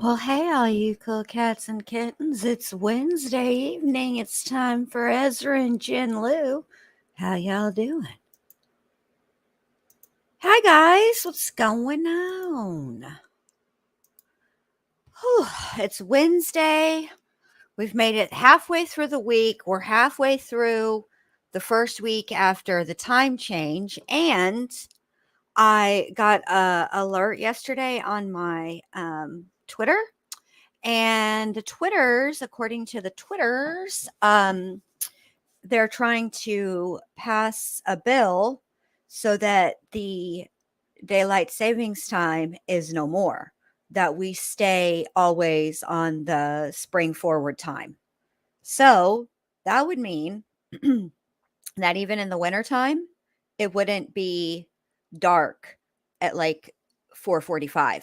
Well, hey, all you cool cats and kittens. It's Wednesday evening. It's time for Ezra and Jen Lou. How y'all doing? Hi, guys. What's going on? Whew, it's Wednesday. We've made it halfway through the week. We're halfway through the first week after the time change. And I got a alert yesterday on my Twitter. And the Twitters, according to the Twitters, they're trying to pass a bill so that the daylight savings time is no more, that we stay always on the spring forward time. So that would mean that even in the wintertime, it wouldn't be dark at like 4:45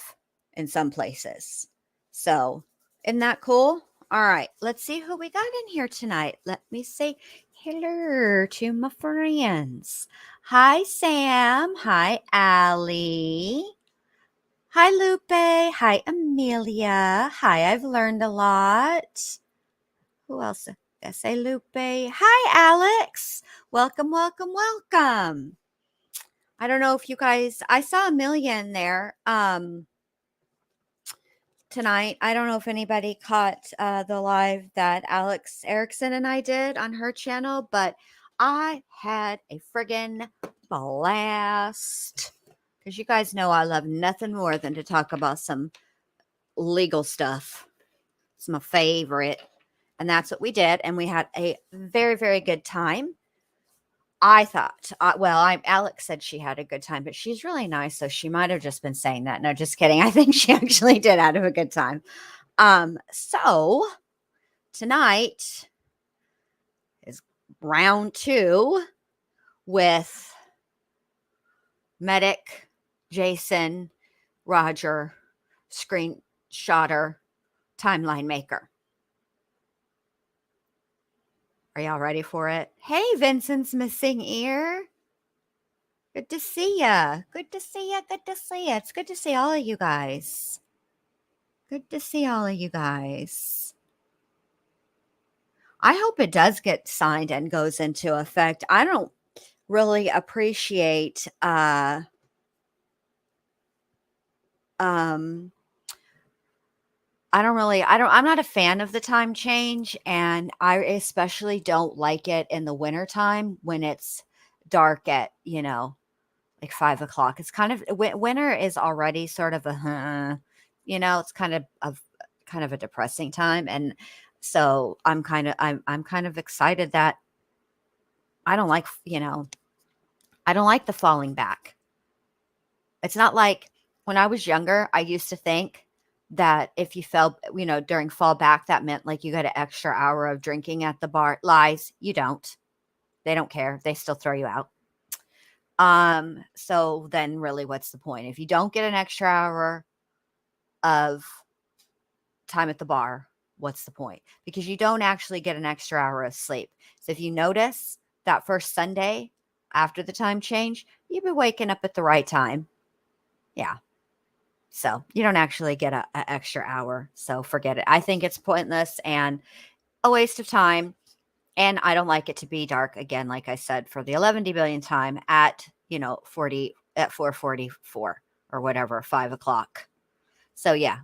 in some places. So, isn't that cool? All right, let's see who we got in here tonight. Let me say hello to my friends. Hi, Sam. Hi, Allie. Hi, Lupe. Hi, Amelia. Hi, I've learned a lot. Who else? I say Lupe. Hi, Alex. Welcome, welcome, welcome. I don't know if you guys, I saw Amelia in there tonight. I don't know if anybody caught the live that Alex Erickson and I did on her channel, but I had a friggin' blast. Because you guys know I love nothing more than to talk about some legal stuff. It's my favorite. And that's what we did. And we had a very, very good time. I thought, Alex said she had a good time, but she's really nice. So she might have just been saying that. No, just kidding. I think she actually did have a good time. So tonight is round 2 with Medic, Jason, Roger, Screenshotter, Timeline Maker. Are y'all ready for it? Hey, Vincent's missing ear. Good to see ya. Good to see ya. Good to see ya. It's good to see all of you guys. Good to see all of you guys. I hope it does get signed and goes into effect. I don't really appreciate um I'm not a fan of the time change, and I especially don't like it in the wintertime when it's dark at, like 5 o'clock. It's kind of winter is already sort of it's kind of a depressing time. And so I'm kind of excited that I don't like, I don't like the falling back. It's not like when I was younger, I used to think that if you fell, during fall back, that meant like you got an extra hour of drinking at the bar. Lies, you don't. They don't care. They still throw you out. So then really what's the point? If you don't get an extra hour of time at the bar, what's the point? Because you don't actually get an extra hour of sleep. So if you notice that first Sunday after the time change, you've been waking up at the right time. Yeah. So you don't actually get a extra hour. So forget it. I think it's pointless and a waste of time. And I don't like it to be dark again, like I said, for the 11 billion time at, 4:44 or whatever, 5 o'clock. So yeah.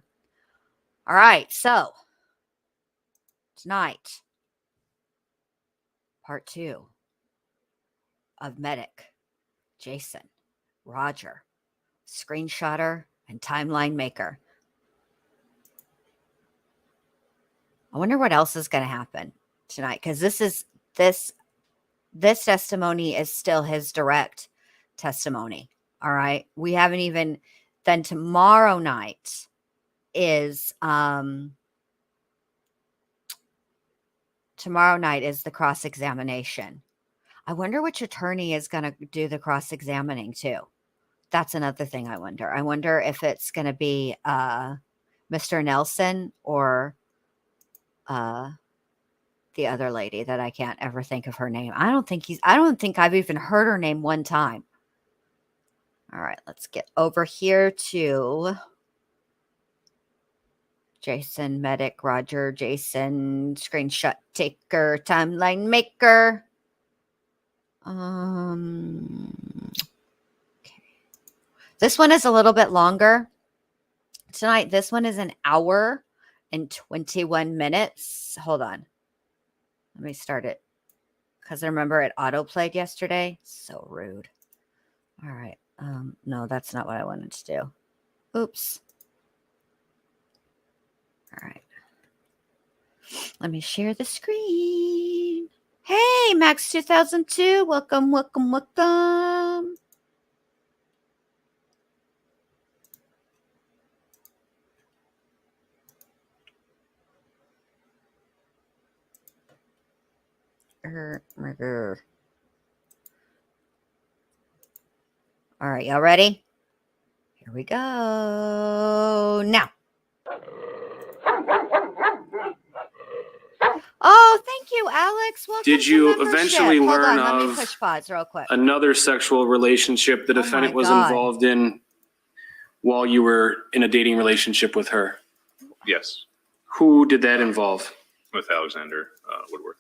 All right. So tonight, part 2 of Medic, Jason, Roger, Screenshotter, and Timeline Maker. I wonder what else is going to happen tonight, because this testimony is still his direct testimony. All right. We haven't even, then tomorrow night is the cross-examination. I wonder which attorney is going to do the cross-examining too. That's another thing I wonder. I wonder if it's going to be Mr. Nelson or the other lady that I can't ever think of her name. I don't think I've even heard her name one time. All right, let's get over here to Jason, medic, Roger, Jason, screenshot taker, timeline maker. Okay. This one is a little bit longer. Tonight, this one is an hour and 21 minutes. Hold on. Let me start it. Because I remember it auto-played yesterday. So rude. All right. No, that's not what I wanted to do. Oops. All right. Let me share the screen. Hey, Max 2002. Welcome, welcome, welcome. All right, y'all ready? Here we go. Now. Oh, thank you, Alex. Welcome. Did you eventually learn Hold on, let me of push pause real quick. Another sexual relationship the defendant was involved in while you were in a dating relationship with her? Yes, Who did that involve? with Alexander Woodworth.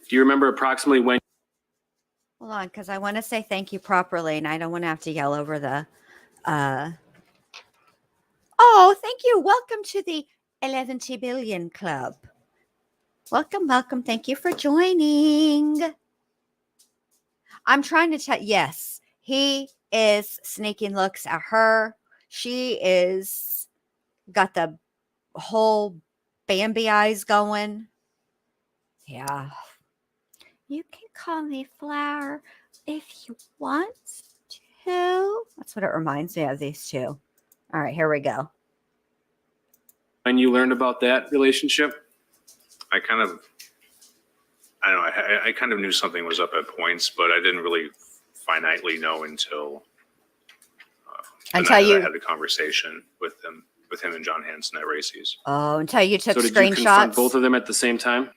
Do you remember approximately when? Hold on, because I want to say thank you properly, and I don't want to have to yell over the. Oh, thank you. Welcome to the 11 billion club. Welcome, welcome. Thank you for joining. I'm trying to tell. Yes, he is sneaking looks at her. She is got the whole Bambi eyes going. Yeah. You can call me Flower if you want to. That's what it reminds me of, these two. All right, here we go. When you learned about that relationship? I kind of knew something was up at points, but I didn't really finitely know until you I had a conversation with him and John Hansen at Racy's. Oh, until you took So did screenshots? you confront both of them at the same time?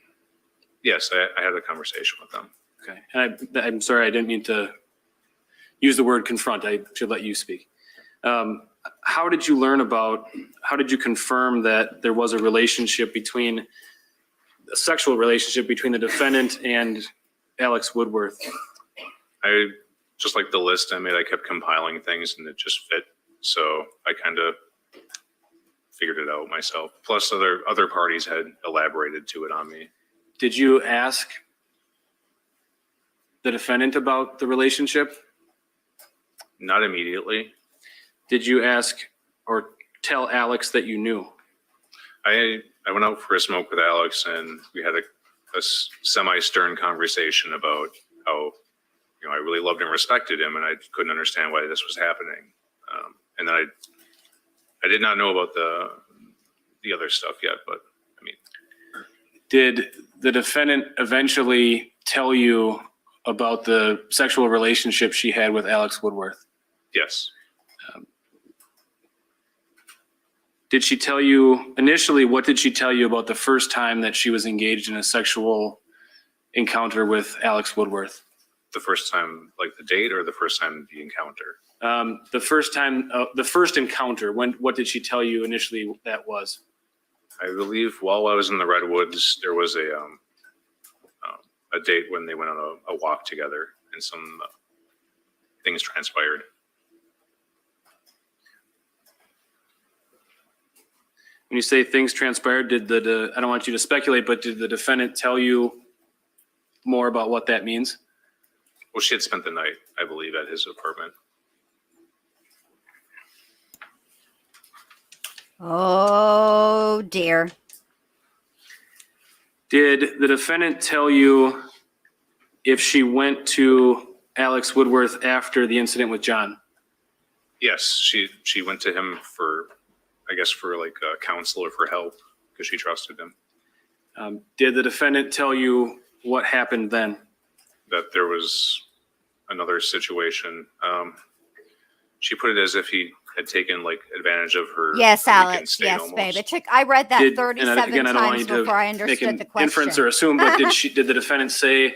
Yes, I had a conversation with them. Okay. And I'm sorry, I didn't mean to use the word confront. I should let you speak. How did you confirm that there was a sexual relationship between the defendant and Alex Woodworth? I just like the list I made, I kept compiling things and it just fit. So I kind of figured it out myself. Plus other parties had elaborated to it on me. Did you ask the defendant about the relationship? Not immediately. Did you ask or tell Alex that you knew? I went out for a smoke with Alex and we had a semi-stern conversation about how, I really loved and respected him and I couldn't understand why this was happening. And then I did not know about the other stuff yet, but I mean. Did the defendant eventually tell you about the sexual relationship she had with Alex Woodworth? Yes. Did she tell you initially, what did she tell you about the first time that she was engaged in a sexual encounter with Alex Woodworth? The first time, like the date, or the first time the encounter? The first time, the first encounter, what did she tell you initially that was? I believe while I was in the Redwoods, there was a date when they went on a walk together and some things transpired. When you say things transpired, I don't want you to speculate, but did the defendant tell you more about what that means? Well, she had spent the night, I believe, at his apartment. Oh, dear. Did the defendant tell you if she went to Alex Woodworth after the incident with John? Yes, she went to him for like counsel or for help because she trusted him. Did the defendant tell you what happened then? That there was another situation. She put it as if he had taken like advantage of her. Yes, Alex. Yes, almost. Babe. I read that 37 times before I understood the question. Inference or assume, but did the defendant say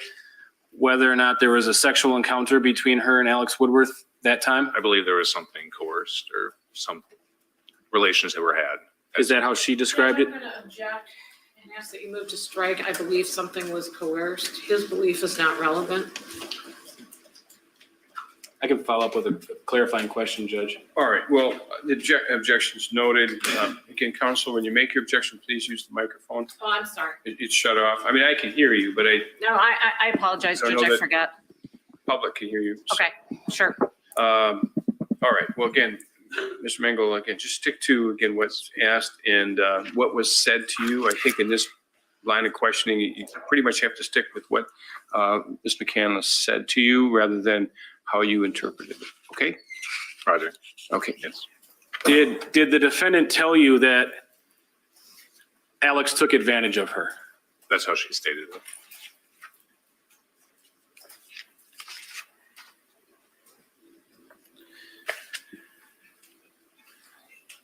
whether or not there was a sexual encounter between her and Alex Woodworth that time? I believe there was something coerced or some relations that were had. Is that how she described it? I'm going to object and ask that you move to strike. I believe something was coerced. His belief is not relevant. I can follow up with a clarifying question, Judge. All right, well, the objection's noted. Again, counsel, when you make your objection, please use the microphone. Oh, I'm sorry. It's shut off. I mean, I can hear you, but No, I apologize, I don't Judge. know I that- forgot. public can hear you. Okay, sure. All right, well, again, Mr. Mengel, again, just stick to, again, what's asked and what was said to you. I think in this line of questioning, you pretty much have to stick with what Ms. McCandless said to you rather than how you interpreted it, okay? Roger. Okay. Yes. Did the defendant tell you that Alex took advantage of her? That's how she stated it.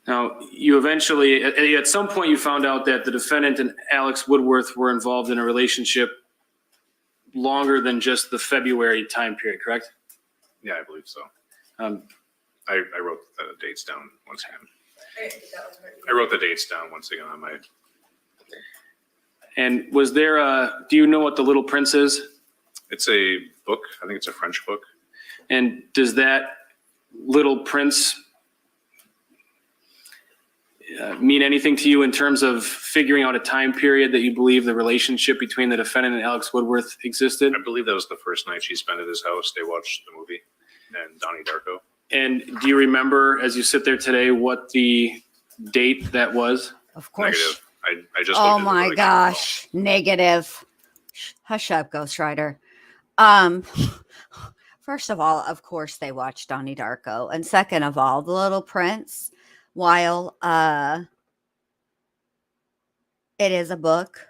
Now, you eventually, at some point, you found out that the defendant and Alex Woodworth were involved in a relationship longer than just the February time period, correct? Yeah, I believe so. Um, I wrote the dates down once again. I wrote the dates down once again on my, And was there do you know what The Little Prince is? it's a book. I think it's a French book. And does that Little Prince mean anything to you in terms of figuring out a time period that you believe the relationship between the defendant and Alex Woodworth existed? I believe that was the first night she spent at his house. They watched the movie and Donnie Darko. And do you remember, as you sit there today, what the date that was? Of course. Negative. I just Oh looked at the my really gosh. Negative. Hush up, Ghost Rider. First of all, of course they watched Donnie Darko. And second of all, The Little Prince, while it is a book,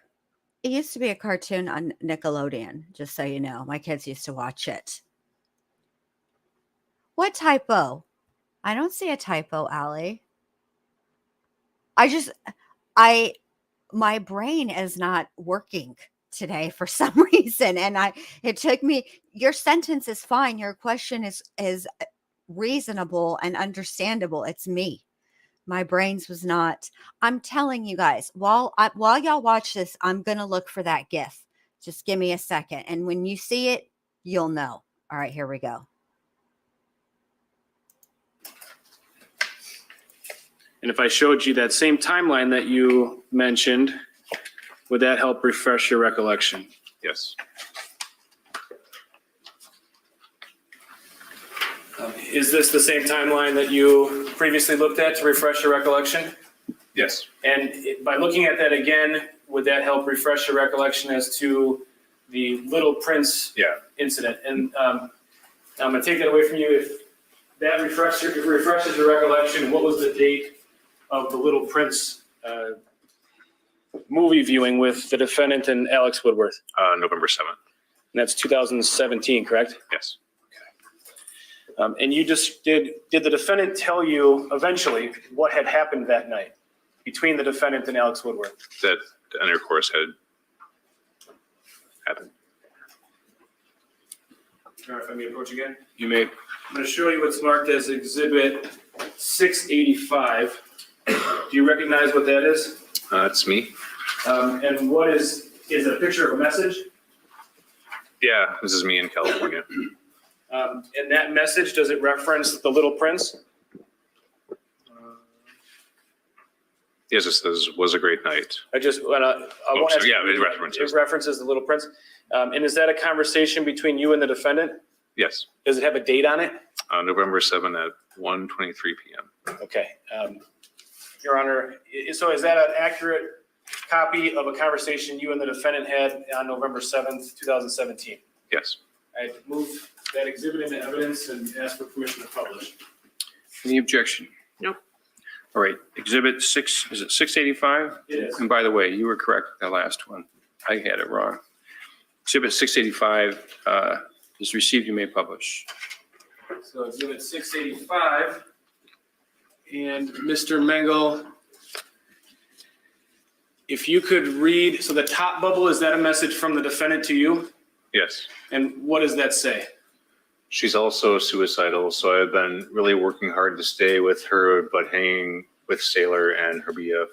it used to be a cartoon on Nickelodeon, just so you know. My kids used to watch it. What typo? I don't see a typo, Allie. My brain is not working today for some reason. And it took me, your sentence is fine. Your question is reasonable and understandable. It's me. My brains was not. I'm telling you guys, while y'all watch this, I'm going to look for that GIF. Just give me a second. And when you see it, you'll know. All right, here we go. And if I showed you that same timeline that you mentioned, would that help refresh your recollection? Yes. Is this the same timeline that you previously looked at to refresh your recollection? Yes. And by looking at that again, would that help refresh your recollection as to the Little Prince Yeah. incident? And I'm going to take that away from you. If that refreshes your recollection, what was the date of the Little Prince movie viewing with the defendant and Alex Woodworth? November 7th. And that's 2017, correct? Yes. And you just did the defendant tell you eventually what had happened that night between the defendant and Alex Woodworth? That the intercourse had happened. All right, if I may approach again. You may. I'm going to show you what's marked as Exhibit 685. Do you recognize what that is? It's me. And what is it a picture of a message? Yeah, this is me in California. And that message, does it reference the Little Prince? Yes, it says, was a great night. I want to ask. Yeah, it references. It references the Little Prince. And is that a conversation between you and the defendant? Yes. Does it have a date on it? November 7th at 1:23 p.m. Okay. Your Honor, so is that an accurate copy of a conversation you and the defendant had on November 7th, 2017? Yes. I move that exhibit into evidence and ask for permission to publish. Any objection? No. All right, Exhibit 6, is it 685? It is. And by the way, you were correct with that last one. I had it wrong. Exhibit 685 is received, you may publish. So exhibit 685. And Mr. Mengel, if you could read, so the top bubble, is that a message from the defendant to you? Yes. And what does that say? She's also suicidal, so I've been really working hard to stay with her, but hanging with Sailor and her BF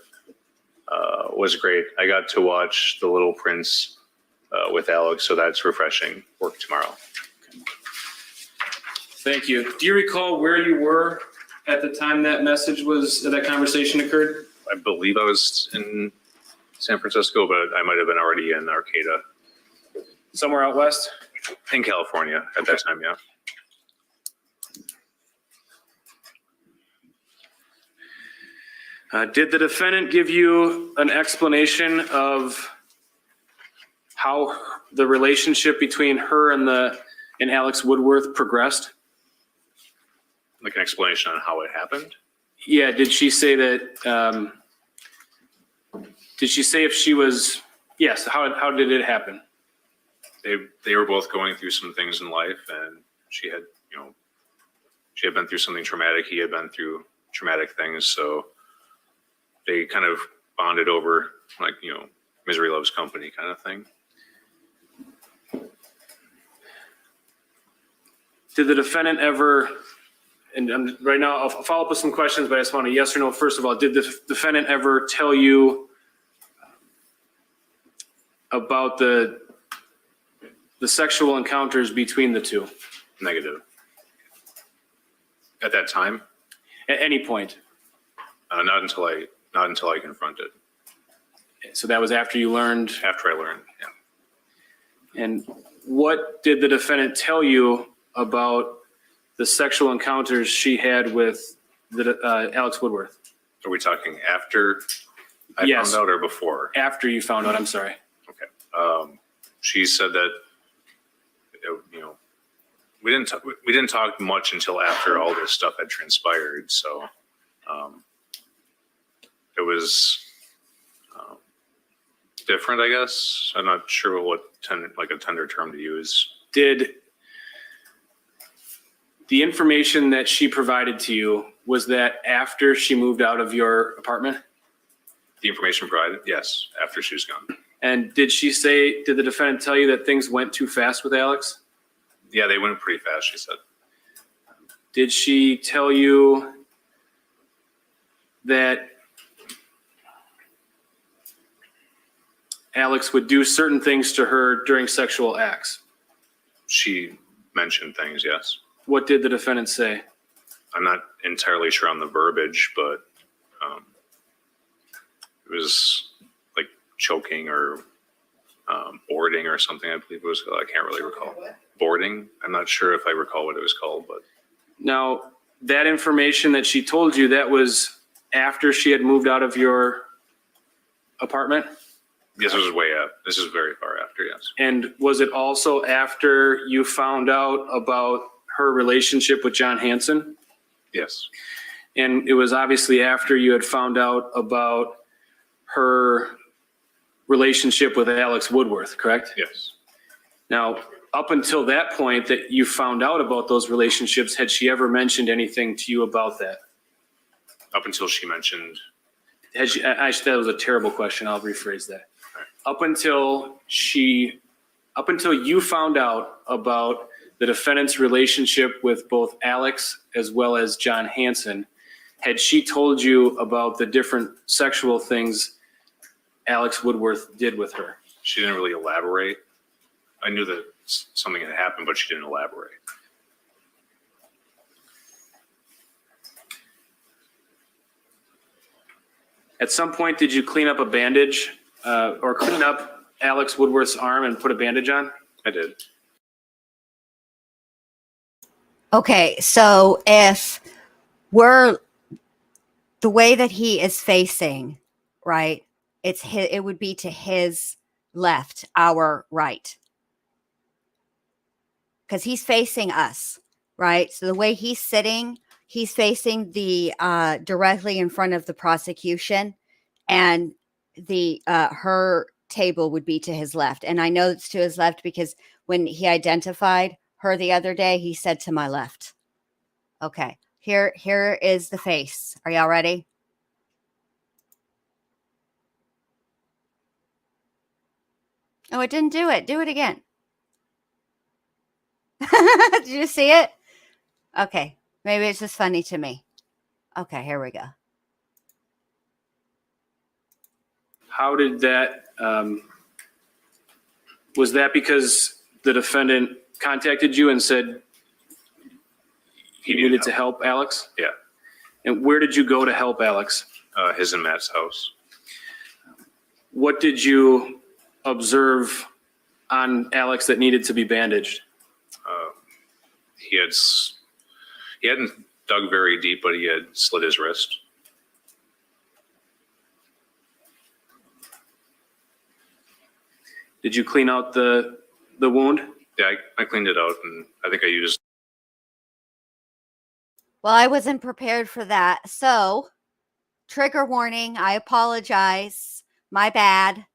was great. I got to watch The Little Prince with Alex, so that's refreshing. Work tomorrow. Thank you. Do you recall where you were at the time that that conversation occurred? I believe I was in San Francisco, but I might have been already in Arcata. Somewhere out west? In California at that time, yeah. Did the defendant give you an explanation of how the relationship between her and Alex Woodworth progressed? Like an explanation on how it happened? Yeah, did she say that, did she say if she was, yes, how did it happen? They were both going through some things in life, and she had been through something traumatic. He had been through traumatic things, so they kind of bonded over, like, misery loves company kind of thing. Did the defendant ever, and right now I'll follow up with some questions, but I just want a yes or no. First of all, did the defendant ever tell you about the sexual encounters between the two? Negative. At that time? At any point? Not until I confronted. So that was after you learned? After I learned, yeah. And what did the defendant tell you about the sexual encounters she had with Alex Woodworth? Are we talking after I Yes. found out or before? After you found out, I'm sorry. Okay. She said that, we didn't talk much until after all this stuff had transpired. So it was different, I guess. I'm not sure what a tender term to use. Did the information that she provided to you, was that after she moved out of your apartment? The information provided, yes, after she was gone. And did the defendant tell you that things went too fast with Alex? Yeah, they went pretty fast, she said. Did she tell you that Alex would do certain things to her during sexual acts? She mentioned things, yes. What did the defendant say? I'm not entirely sure on the verbiage, but it was like choking or boarding or something, I believe it was. I can't really recall. Boarding? I'm not sure if I recall what it was called, but. Now, that information that she told you, that was after she had moved out of your apartment? Yes, this was way up. This is very far after, yes. And was it also after you found out about her relationship with John Hanson? Yes. And it was obviously after you had found out about her relationship with Alex Woodworth, correct? Yes. Now, up until that point that you found out about those relationships, had she ever mentioned anything to you about that? Up until she mentioned. That was a terrible question. I'll rephrase that. Right. Up until you found out about the defendant's relationship with both Alex as well as John Hanson, had she told you about the different sexual things Alex Woodworth did with her? She didn't really elaborate. I knew that something had happened, but she didn't elaborate. At some point, did you clean up a bandage or clean up Alex Woodworth's arm and put a bandage on? I did. Okay, so if we're the way that he is facing, right? It would be to his left, our right. Because he's facing us, right? So the way he's sitting, he's facing the directly in front of the prosecution, and the her table would be to his left. And I know it's to his left because when he identified her the other day, he said to my left. Okay, here is the face. Are y'all ready? Oh, it didn't do it. Do it again. Did you see it? Okay, maybe it's just funny to me. Okay, here we go. How did that, was that because the defendant contacted you and said he needed to help Alex? Yeah, And where did you go to help Alex? his and Matt's house. What did you observe on Alex that needed to be bandaged? He hadn't dug very deep, but he had slit his wrist. Did you clean out the wound? Yeah, I cleaned it out, and I think I used. Well, I wasn't prepared for that. So, trigger warning. I apologize. My bad.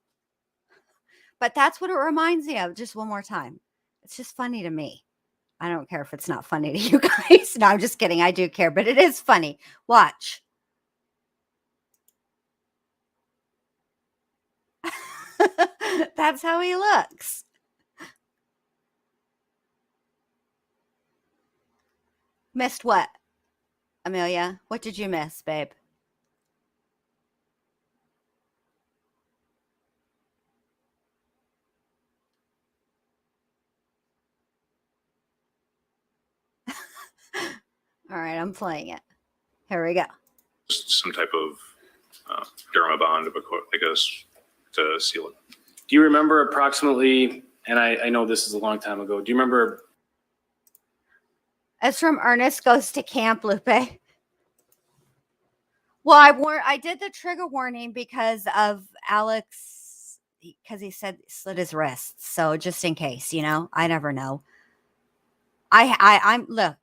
But that's what it reminds me of. Just one more time. It's just funny to me. I don't care if it's not funny to you guys. No, I'm just kidding. I do care, but it is funny. Watch. That's how he looks. Missed what? Amelia, what did you miss, babe? All right, I'm playing it. Here we go. Some type of dermabond, I guess, to seal it. Do you remember approximately, and I know this is a long time ago, do you remember? It's from Ernest Goes to Camp, Lupe. Well, I did the trigger warning because of Alex, because he said slit his wrists. So just in case, I never know. I'm look,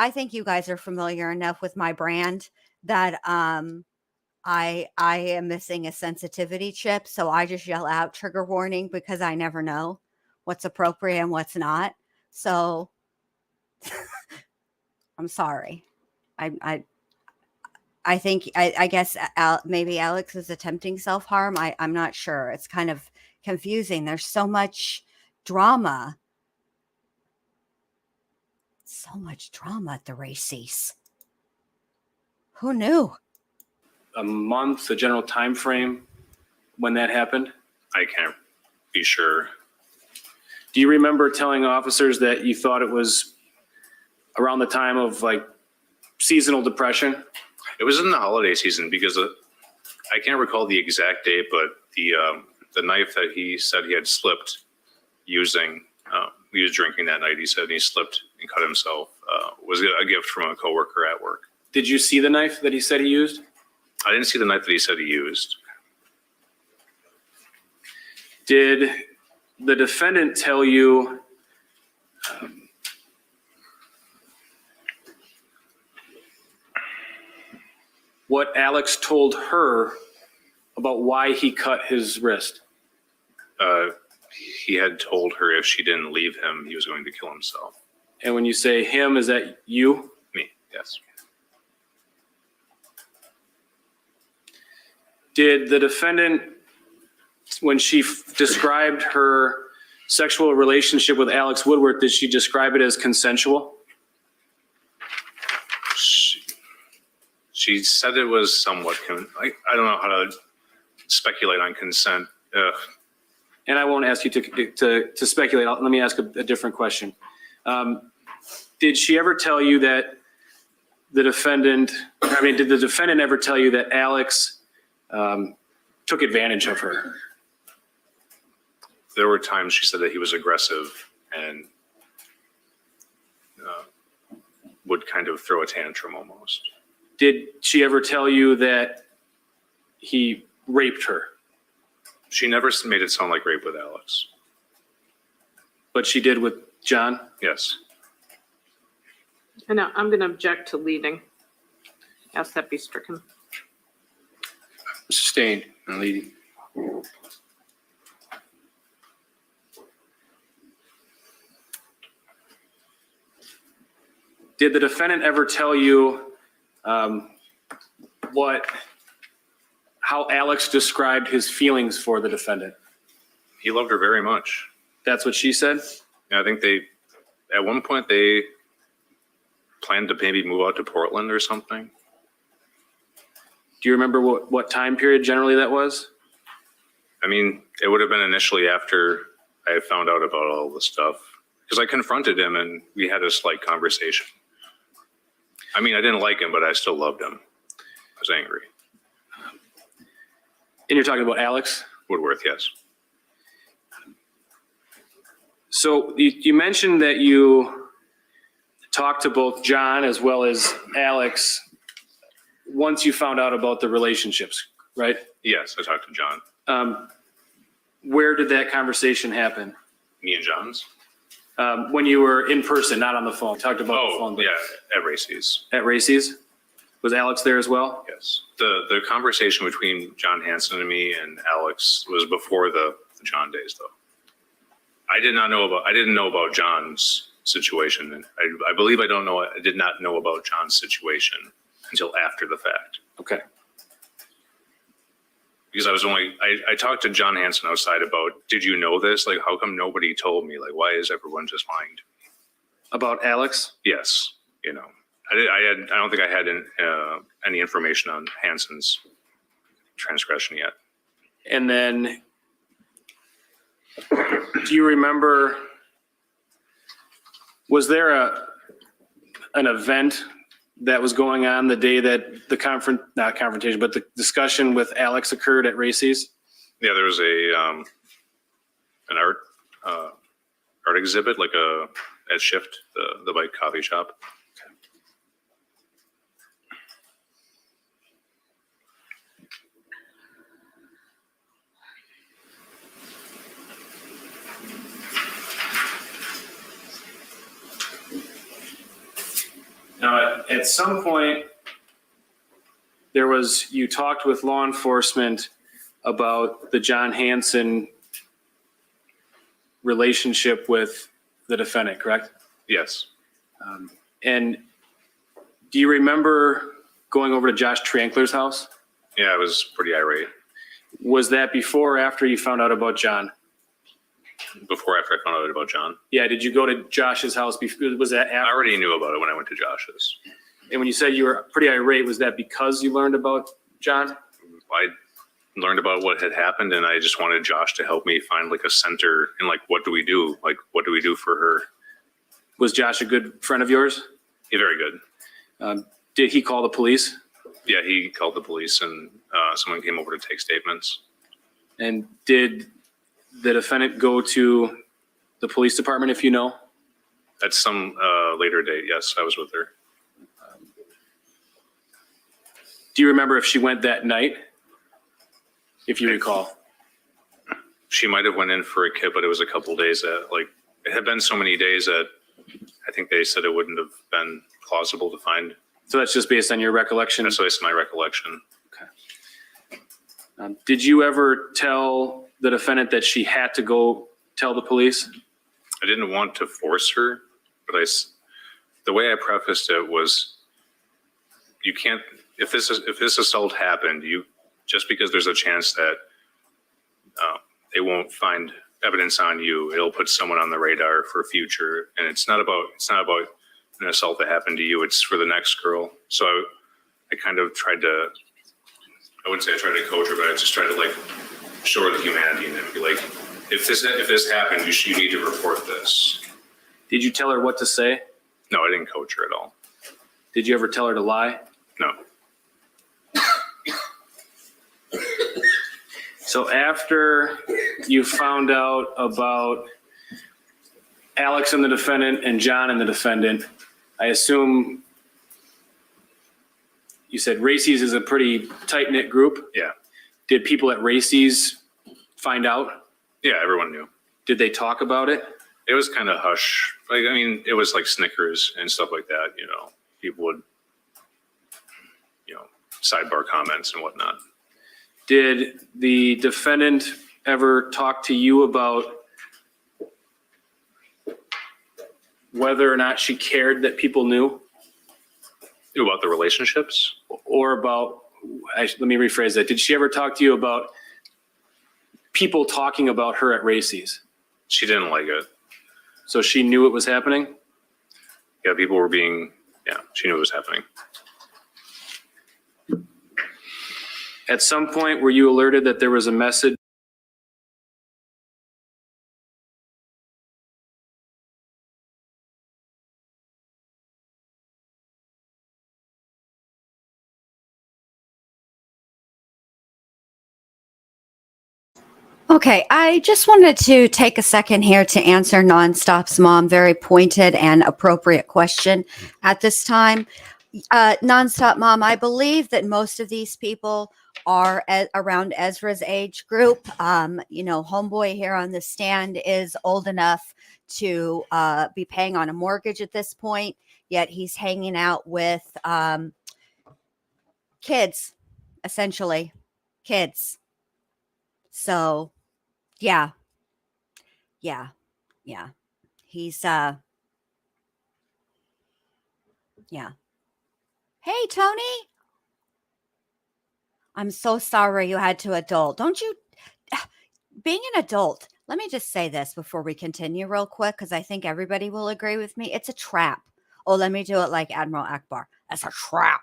I think you guys are familiar enough with my brand that I am missing a sensitivity chip, so I just yell out trigger warning because I never know what's appropriate and what's not. So I'm sorry. I think I guess maybe Alex is attempting self-harm. I'm not sure. It's kind of confusing. There's so much drama. So much drama at the races. Who knew? A month, a general time frame when that happened? I can't be sure. Do you remember telling officers that you thought it was around the time of like seasonal depression? It was in the holiday season because I can't recall the exact date, but the knife that he said he had slipped using, he was drinking that night. He said he slipped and cut himself. Was a gift from a coworker at work. Did you see the knife that he said he used? I didn't see the knife that he said he used. Did the defendant tell you what Alex told her about why he cut his wrist? He had told her if she didn't leave him, he was going to kill himself. And when you say him, is that you? Me, yes. Did the defendant, when she described her sexual relationship with Alex Woodward, did she describe it as consensual? She said it was somewhat, I don't know how to speculate on consent. And I won't ask you to speculate. Let me ask a different question. Did she ever tell you that did the defendant ever tell you that Alex took advantage of her? There were times she said that he was aggressive and would kind of throw a tantrum almost. Did she ever tell you that he raped her? She never made it sound like rape with Alex. But she did with John? Yes. And now I'm going to object to leading. Ask that be stricken. Sustained and leading. Did the defendant ever tell you how Alex described his feelings for the defendant? He loved her very much. That's what she said? I think at one point they planned to maybe move out to Portland or something. Do you remember what time period generally that was? I mean, it would have been initially after I found out about all this stuff, because I confronted him and we had a slight conversation. I mean, I didn't like him, but I still loved him. I was angry. And you're talking about Alex? Woodworth, yes. So you mentioned that you talked to both John as well as Alex once you found out about the relationships, right? Yes, I talked to John. Where did that conversation happen? Me and John's? When you were in person, not on the phone. Talked about the phone. Oh, yeah, at Racy's. At Racy's? Was Alex there as well? Yes. The conversation between John Hanson and me and Alex was before the John days, though. I didn't know about John's situation. And I believe I did not know about John's situation until after the fact. Okay. Because I talked to John Hanson outside about, did you know this? Like, how come nobody told me? Like, why is everyone just lying to me? About Alex? Yes. You know, I don't think I had any information on Hanson's transgression yet. And then, do you remember, was there an event that was going on the day that the not confrontation, but the discussion with Alex occurred at Racy's? Yeah, there was an art exhibit, like at Shift, the bike coffee shop. Now, at some point, you talked with law enforcement about the John Hanson relationship with the defendant, correct? Yes. And do you remember going over to Josh Trankler's house? Yeah, I was pretty irate. Was that before or after you found out about John? After I found out about John. Yeah, did you go to Josh's house before? Was that I after? already knew about it when I went to Josh's. And when you said you were pretty irate, was that because you learned about John? I learned about what had happened, and I just wanted Josh to help me find like a center and like, what do we do? Like, what do we do for her? Was Josh a good friend of yours? Yeah, very good. Did he call the police? Yeah, he called the police, and someone came over to take statements. And did the defendant go to the police department, if you know? At some later date, yes, I was with her. Do you remember if she went that night? If you recall. She might have went in for a kit, but it was a couple days it had been so many days that I think they said it wouldn't have been plausible to find. So that's just based on your recollection? That's based on my recollection. Okay. Did you ever tell the defendant that she had to go tell the police? I didn't want to force her, but the way I prefaced it was, you can't, if this assault happened, just because there's a chance that they won't find evidence on you, it'll put someone on the radar for future. And it's not about an assault that happened to you. It's for the next girl. So I kind of tried to, I wouldn't say I tried to coach her, but I just tried to like show her the humanity in it and be like, if this happened, you need to report this. Did you tell her what to say? No, I didn't coach her at all. Did you ever tell her to lie? No. So after you found out about Alex and the defendant and John and the defendant, I assume you said Racy's is a pretty tight-knit group? Yeah. Did people at Racy's find out? Yeah, everyone knew. Did they talk about it? It was kind of hush. Like, I mean, it was like Snickers and stuff like that, you know. People would, sidebar comments and whatnot. Did the defendant ever talk to you about whether or not she cared that people knew? About the relationships? Or about, let me rephrase that. Did she ever talk to you about people talking about her at Racy's? She didn't like it. So she knew it was happening? Yeah, people were she knew it was happening. At some point, were you alerted that there was a message Okay, I just wanted to take a second here to answer Nonstop's mom. Very pointed and appropriate question at this time. Nonstop mom, I believe that most of these people are around Ezra's age group. Homeboy here on the stand is old enough to be paying on a mortgage at this point, yet he's hanging out with kids, essentially, kids. So, yeah. Yeah. Yeah. He's yeah. Hey Tony, I'm so sorry you had to adult. Don't you being an adult, let me just say this before we continue real quick because I think everybody will agree with me. It's a trap. Oh, let me do it like Admiral Akbar. It's a trap.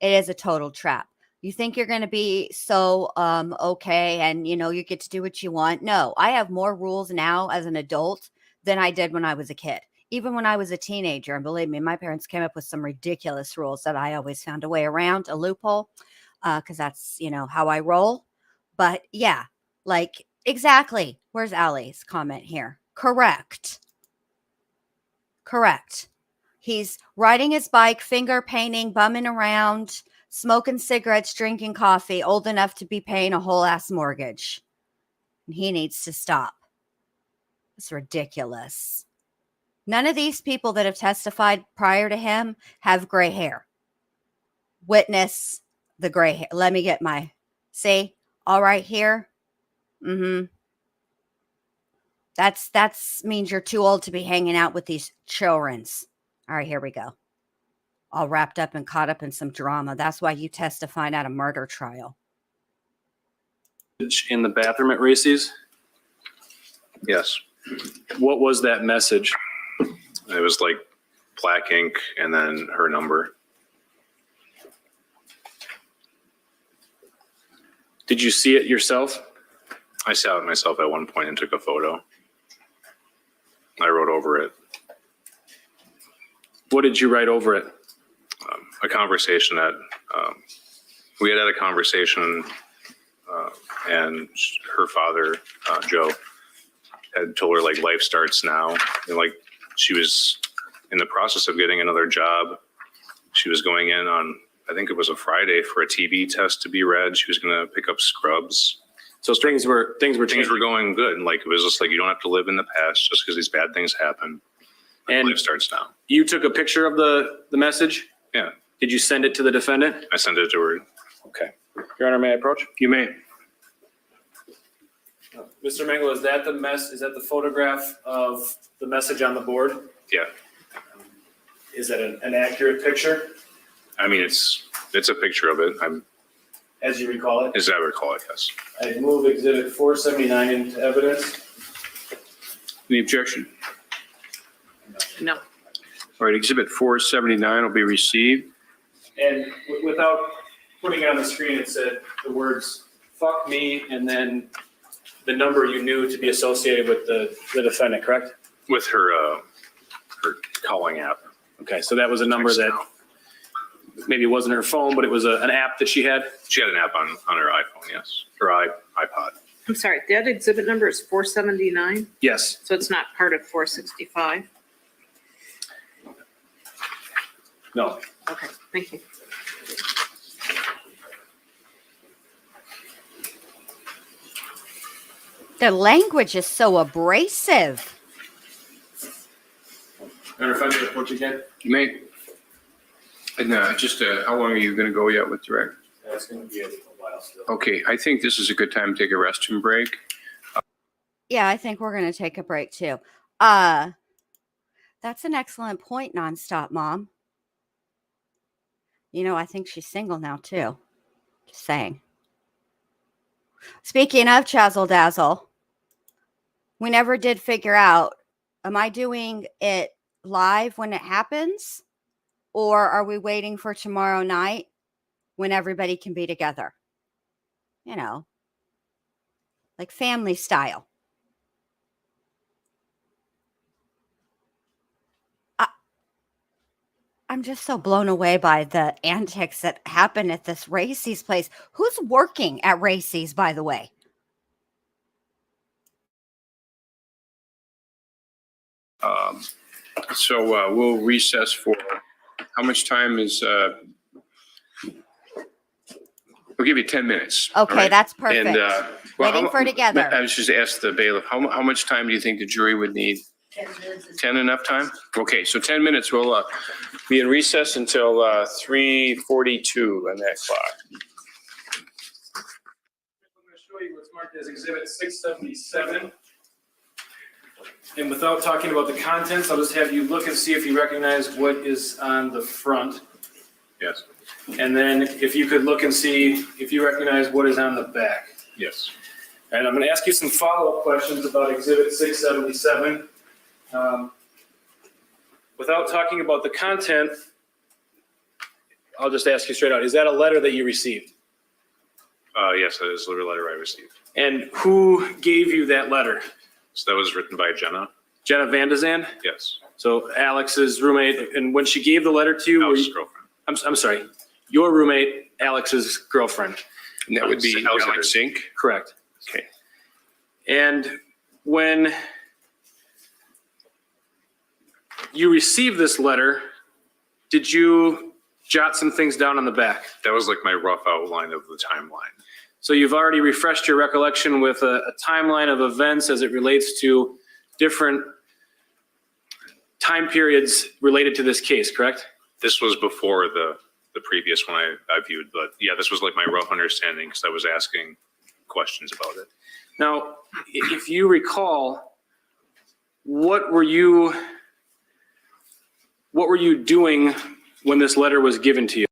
It is a total trap. You think you're going to be so okay and you get to do what you want. No, I have more rules now as an adult than I did when I was a kid. Even when I was a teenager, and believe me, my parents came up with some ridiculous rules that I always found a way around, a loophole, because that's how I roll. But yeah, like exactly. Where's Allie's comment here? Correct. He's riding his bike, finger painting, bumming around, smoking cigarettes, drinking coffee, old enough to be paying a whole ass mortgage. And he needs to stop. It's ridiculous. None of these people that have testified prior to him have gray hair. Witness the gray hair. Let me get see, all right here. That's means you're too old to be hanging out with these childrens. All right, here we go. All wrapped up and caught up in some drama. That's why you testified at a murder trial. In the bathroom at Racy's? Yes. What was that message? It was like black ink and then her number. Did you see it yourself? I saw it myself at one point and took a photo. I wrote over it. What did you write over it? A conversation that we had a conversation, and her father, Joe, had told her like life starts now, and like she was in the process of getting another job. She was going in on, I think it was a Friday, for a TB test to be read. She was going to pick up scrubs. So things were going good, and like it was just like you don't have to live in the past just because these bad things happen. And life starts now. You took a picture of the message? Yeah. Did you send it to the defendant? I sent it to her. Okay. Your Honor, may I approach? You may. Mr. Mengel, is that the photograph of the message on the board? Yeah. Is that an accurate picture, I mean, it's a picture of it. as you recall it? As I recall it, yes. I move Exhibit 479 into evidence. Any objection? No. All right, Exhibit 479 will be received. And without putting it on the screen, it said the words "fuck me" and then the number you knew to be associated with the defendant, correct? With her calling app. Okay, so that was a number that maybe it wasn't her phone, but it was an app that she had? She had an app on her iPhone, yes. Her iPod. I'm sorry, that exhibit number is 479, Yes. so it's not part of 465? No. Okay, thank you. The language is so abrasive. Matter of fact, approach again. You may. And how long are you going to go yet with direct? That's going to be a while still. Okay, I think this is a good time to take a restroom break. Yeah, I think we're going to take a break too. That's an excellent point, Nonstop Mom. I think she's single now too. Just saying. Speaking of Chazzle Dazzle, we never did figure out, am I doing it live when it happens? Or are we waiting for tomorrow night when everybody can be together? Like family style. I'm just so blown away by the antics that happen at this Racy's place. Who's working at Racy's, by the way? So we'll recess for, how much time is, we'll give you 10 minutes. all Okay, right? that's perfect. And, Waiting for together. I was just asked the bailiff, how much time do you think the jury would need? 10 enough time? Okay, so 10 minutes. We'll be in recess until 3:42 on that clock. I'm going to show you what's marked as Exhibit 677. And without talking about the contents, I'll just have you look and see if you recognize what is on the front. Yes. And then if you could look and see if you recognize what is on the back. Yes. And I'm going to ask you some follow-up questions about Exhibit 677. Without talking about the content, I'll just ask you straight out, is that a letter that you received? Yes, that is the letter I received. And who gave you that letter? So that was written by Jenna. Jenna Van de Zand? Yes. So Alex's roommate, and when she gave the letter to you, were Alex's you- girlfriend. I'm sorry, your roommate, Alex's girlfriend, And that would be Alex Alex Zink? correct? Okay. And when you received this letter, did you jot some things down on the back? That was like my rough outline of the timeline. So you've already refreshed your recollection with a timeline of events as it relates to different time periods related to this case, correct? This was before the previous one I viewed, but yeah, this was like my rough understanding because I was asking questions about it. Now, if you recall, what were you doing when this letter was given to you?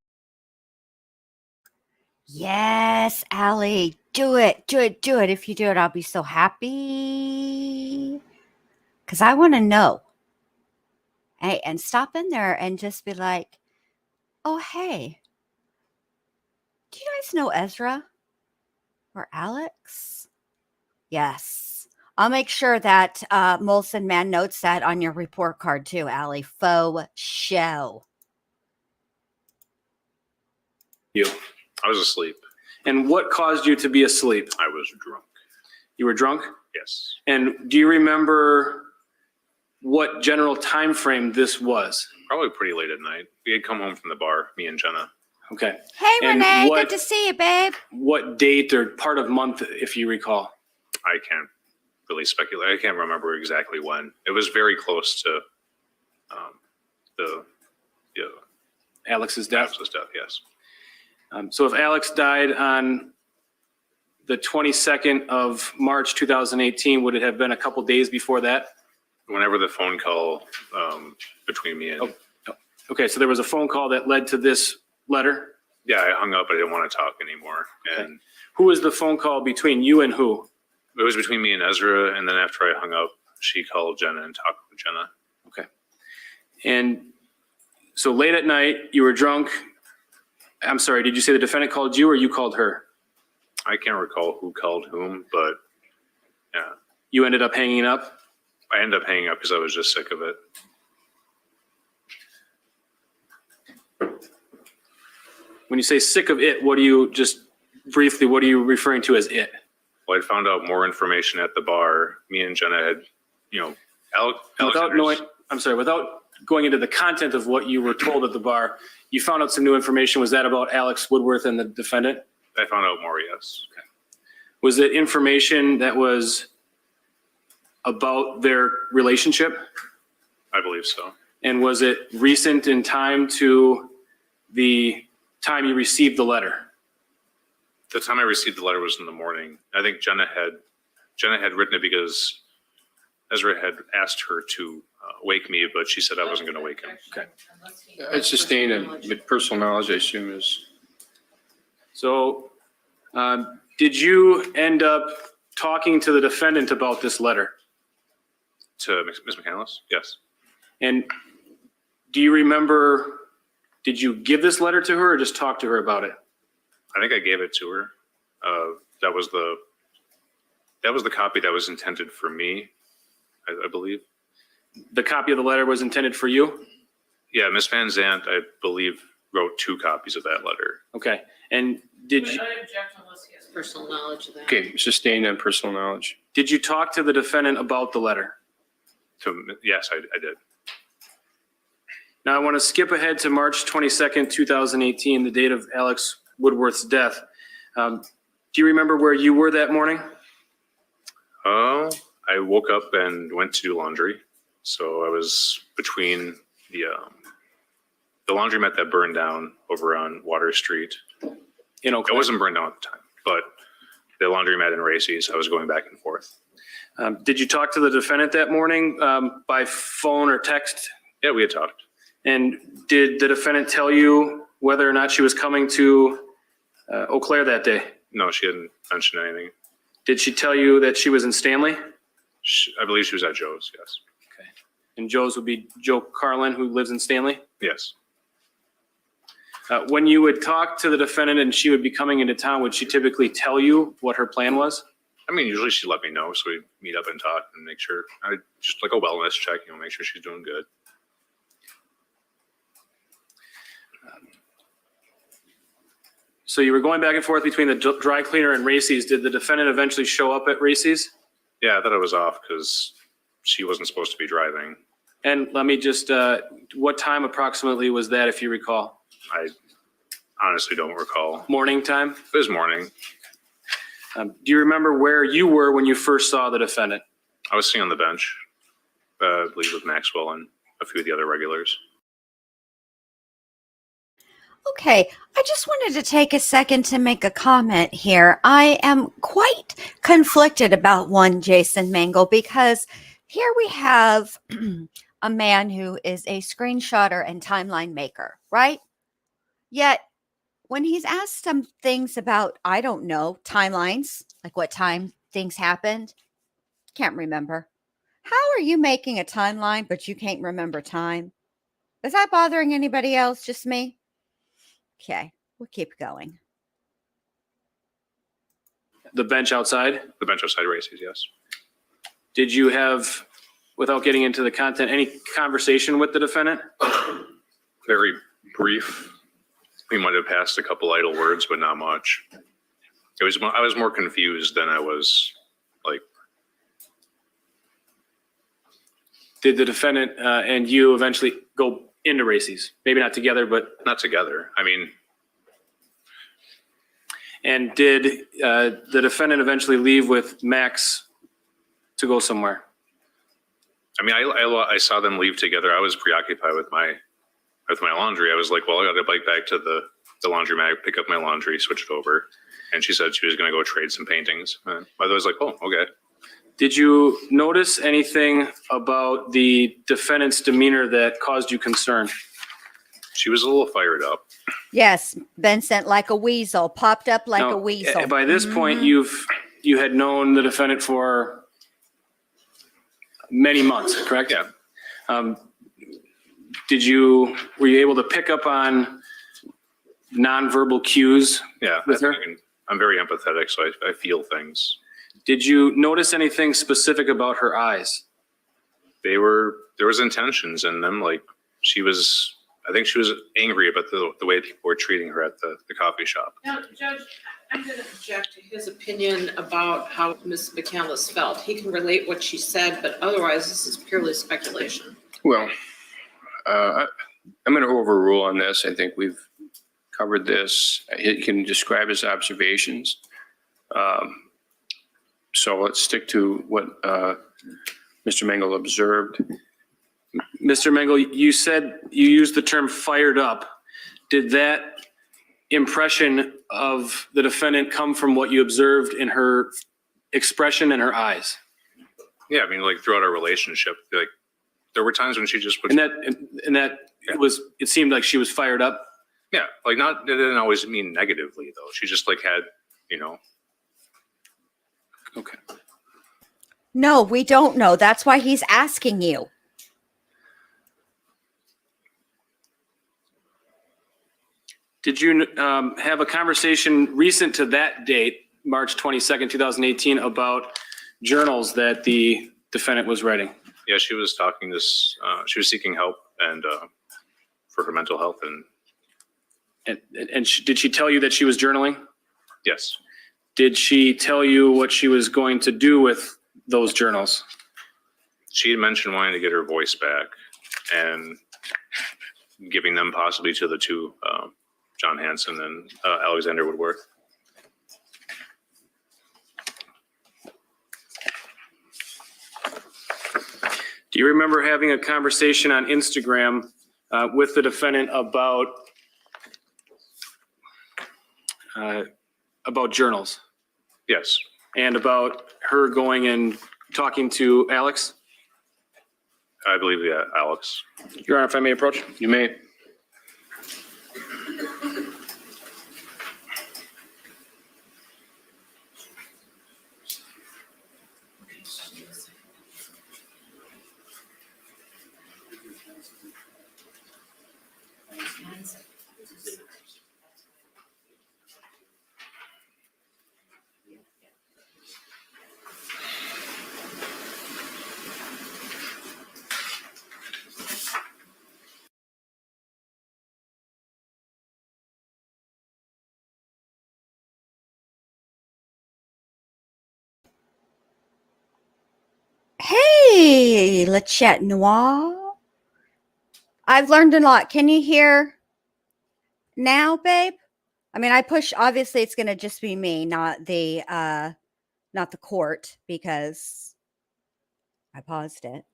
Yes, Allie, do it, do it, do it. If you do it, I'll be so happy. Because I want to know. Hey, and stop in there and just be like, oh, hey, do you guys know Ezra or Alex? Yes. I'll make sure that Molson Man notes that on your report card too, Allie. Faux show. You. I was asleep. And what caused you to be asleep? I was drunk. You were drunk? Yes. And do you remember what general time frame this was? Probably pretty late at night. We had come home from the bar, me and Jenna. Okay. Hey, And Renee, what- good to see you, babe. What date or part of month, if you recall? I can't really speculate. I can't remember exactly when. It was very close to the Alex's death? Alex's death, yes. So if Alex died on the 22nd of March, 2018, would it have been a couple days before that? Whenever the phone call between me and, Okay, so there was a phone call that led to this letter. yeah, I hung up. I didn't want to talk anymore. Okay. And Who was the phone call between you and who? it was between me and Ezra. And then after I hung up, she called Jenna and talked with Jenna. And so late at night, you were drunk. I'm sorry, did you say the defendant called you or you called her? I can't recall who called whom, but yeah, You ended up hanging up? I ended up hanging up because I was just sick of it. When you say sick of it, what do you, just briefly, what are you referring to as it? Well, I found out more information at the bar. Me and Jenna had, Without Alexander's- knowing, I'm sorry, without going into the content of what you were told at the bar, you found out some new information. Was that about Alex Woodworth and the defendant? I found out more, yes. Was it information that was about their relationship? I believe so. And was it recent in time to the time you received the letter? The time I received the letter was in the morning. I think Jenna had written it because Ezra had asked her to wake me, but she said I wasn't going to wake him. Okay. It's sustained and personal knowledge, I assume, is. So did you end up talking to the defendant about this letter? To Ms. McCandless? Yes. And do you remember, did you give this letter to her or just talk to her about it? I think I gave it to her. That was the copy that was intended for me, I believe. The copy of the letter was intended for you? Yeah, Ms. Van Zandt, I believe, wrote 2 copies of that letter. Okay. And did you, I object unless he has personal knowledge of that. Okay, sustained and personal knowledge. did you talk to the defendant about the letter? Yes, I did. Now I want to skip ahead to March 22nd, 2018, the date of Alex Woodworth's death. Do you remember where you were that morning? I woke up and went to do laundry. So I was between the laundromat that burned down over on Water Street. In Oak It wasn't burned down at the time, but the laundromat in Racy's, I was going back and forth. Did you talk to the defendant that morning by phone or text? Yeah, we had talked. And did the defendant tell you whether or not she was coming to Eau Claire that day? No, she hadn't mentioned anything. Did she tell you that she was in Stanley? I believe she was at Joe's, yes. Okay. And Joe's would be Joe Carlin, who lives in Stanley? Yes. When you would talk to the defendant and she would be coming into town, would she typically tell you what her plan was? I mean, usually she'd let me know, so we'd meet up and talk and make sure, just like a wellness check, make sure she's doing good. So you were going back and forth between the dry cleaner and Racy's. Did the defendant eventually show up at Racy's? Yeah, I thought I was off because she wasn't supposed to be driving. And let me just, what time approximately was that, if you recall? I honestly don't recall. Morning time? It was morning. Do you remember where you were when you first saw the defendant? I was sitting on the bench, I believe with Maxwell and a few of the other regulars. Okay, I just wanted to take a second to make a comment here. I am quite conflicted about one Jason Mengel, because here we have a man who is a screenshotter and timeline maker, right? Yet when he's asked some things about, I don't know, timelines, like what time things happened, can't remember. How are you making a timeline, but you can't remember time? Is that bothering anybody else? Just me? Okay, we'll keep going. The bench outside? The bench outside Racy's, yes. Did you have, without getting into the content, any conversation with the defendant? Very brief. We might have passed a couple idle words, but not much. I was more confused than I was like. Did the defendant and you eventually go into Racy's? Maybe not together, but. Not together. I mean, And did the defendant eventually leave with Max to go somewhere? I mean, I saw them leave together. I was preoccupied with my laundry. I was like, well, I got to bike back to the laundromat, pick up my laundry, switch it over. And she said she was going to go trade some paintings. I was like, oh, okay. Did you notice anything about the defendant's demeanor that caused you concern? She was a little fired up. Yes, Vincent, like a weasel, popped up like Now, a weasel. By this point, you had known the defendant for many months, correct? Yeah. Were you able to pick up on nonverbal cues? Yeah. With her? I'm very empathetic, so I feel things. Did you notice anything specific about her eyes? There was intentions in them. Like I think she was angry about the way people were treating her at the coffee shop. Now, Judge, I'm going to object to his opinion about how Ms. McCandless felt. He can relate what she said, but otherwise this is purely speculation. Well, I'm going to overrule on this. I think we've covered this. He can describe his observations. So let's stick to what Mr. Mengel observed. Mr. Mengel, you said you used the term fired up. Did that impression of the defendant come from what you observed in her expression and her eyes? Yeah, I mean, like throughout our relationship, like there were times when she just would. It seemed like she was fired up. Yeah, like it didn't always mean negatively though. She just like had, Okay. No, we don't know. That's why he's asking you. Did you have a conversation recent to that date, March 22nd, 2018, about journals that the defendant was writing? Yeah, she was talking this. She was seeking help and for her mental health And did she tell you that she was journaling? Yes. Did she tell you what she was going to do with those journals? she had mentioned wanting to get her voice back and giving them possibly to the two, John Hanson and Alexander Woodworth. Do you remember having a conversation on Instagram with the defendant about journals Yes. and about her going and talking to Alex? I believe, yeah, Alex. Your Honor, if I may approach? You may. Hey, Le Chat Noir. I've learned a lot. Can you hear now, babe? I mean, I push, obviously it's going to just be me, not the court, because I paused it.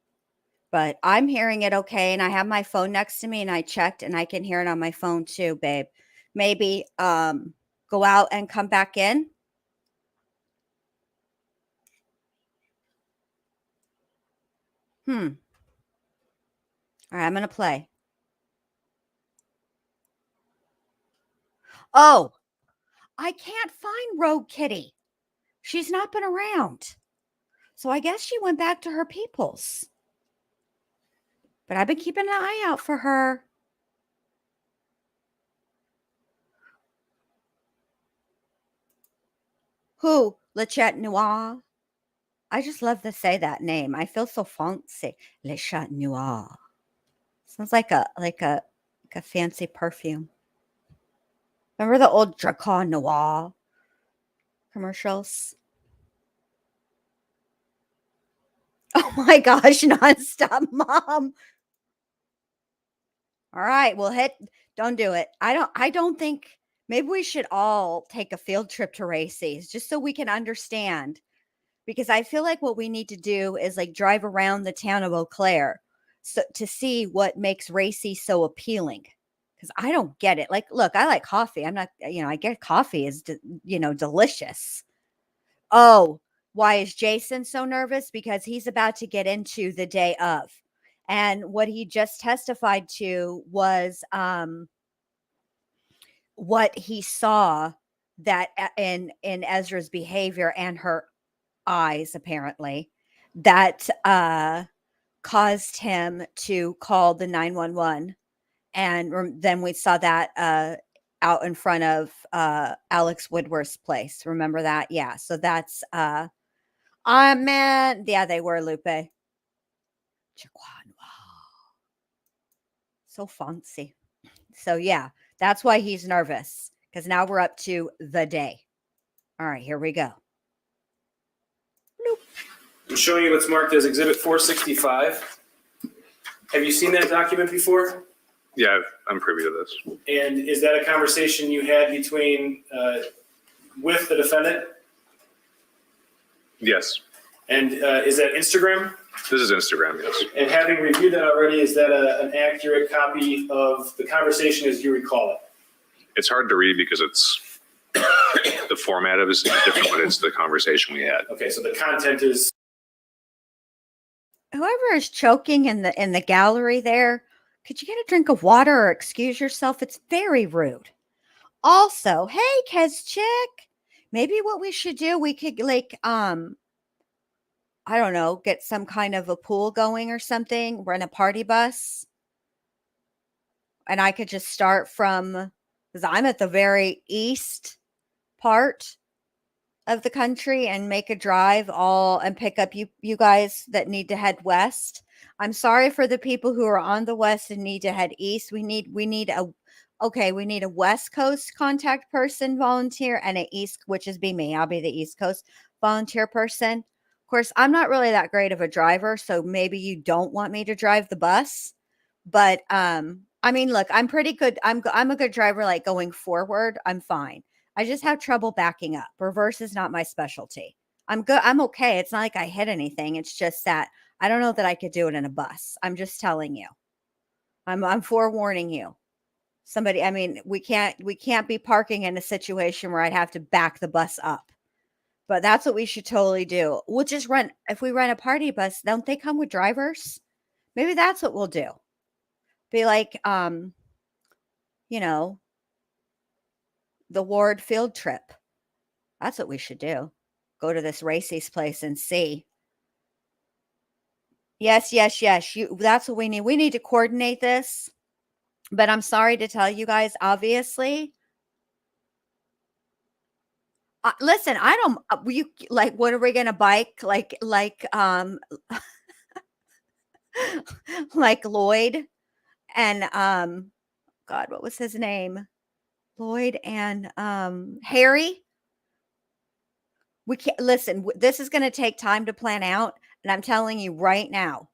But I'm hearing it okay, and I have my phone next to me, and I checked, and I can hear it on my phone too, babe. Maybe go out and come back in. All right, I'm going to play. Oh, I can't find Rogue Kitty. She's not been around. So I guess she went back to her peoples. But I've been keeping an eye out for her. Who? Le Chat Noir? I just love to say that name. I feel so fancy. Le Chat Noir. Sounds like a fancy perfume. Remember the old Dracar Noir commercials? Oh my gosh, nonstop, Mom. All right, well, don't do it. I don't think, maybe we should all take a field trip to Racy's just so we can understand. Because I feel like what we need to do is like drive around the town of Eau Claire to see what makes Racy so appealing. Because I don't get it. Like, look, I like coffee. I'm not, I get coffee is, delicious. Oh, why is Jason so nervous? Because he's about to get into the day of. And what he just testified to was what he saw that in Ezra's behavior and her eyes, apparently, that caused him to call the 911. And then we saw that out in front of Alex Woodworth's place. Remember that? Yeah. So that's man, yeah, they were, Lupe. So fancy. So yeah, that's why he's nervous, because now we're up to the day. All right, here we go. I'm showing you what's marked as Exhibit 465. Have you seen that document before? Yeah, I'm privy to this. And is that a conversation you had between with the defendant? Yes. And is that Instagram? This is Instagram, yes. And having reviewed that already, is that an accurate copy of the conversation as you recall it? It's hard to read because it's the format of it is different, but it's the conversation we had. Okay, so the content is. Whoever is choking in the gallery there, could you get a drink of water or excuse yourself? It's very rude. Also, hey, Kez Chick, maybe what we should do, we could I don't know, get some kind of a pool going or something, rent a party bus. And I could just start from, because I'm at the very east part of the country, and make a drive and pick up you guys that need to head west. I'm sorry for the people who are on the west and need to head east. We need a West Coast contact person volunteer and an East, which is me. I'll be the East Coast volunteer person. course, I'm not really that great of a driver, so maybe you don't want me to drive the bus. But I mean, look, I'm pretty good. I'm a good driver. Like going forward, I'm fine. I just have trouble backing up. Reverse is not my specialty. I'm good. I'm okay. It's not like I hit anything. It's just that I don't know that I could do it in a bus. I'm just telling you. I'm forewarning you. Somebody, I mean, we can't be parking in a situation where I'd have to back the bus up. But that's what we should totally do. We'll just rent, if we rent a party bus, don't they come with drivers? Maybe that's what we'll do. Be like, you know, the Ward field trip. That's what we should do. Go to this Racy's place and see. Yes. That's what we need. We need to coordinate this. But I'm sorry to tell you guys, obviously. Listen, I don't, you like, what are we going to bike? Like Lloyd and, God, what was his name? Lloyd and, Harry. We can't listen. This is going to take time to plan out. And I'm telling you right now,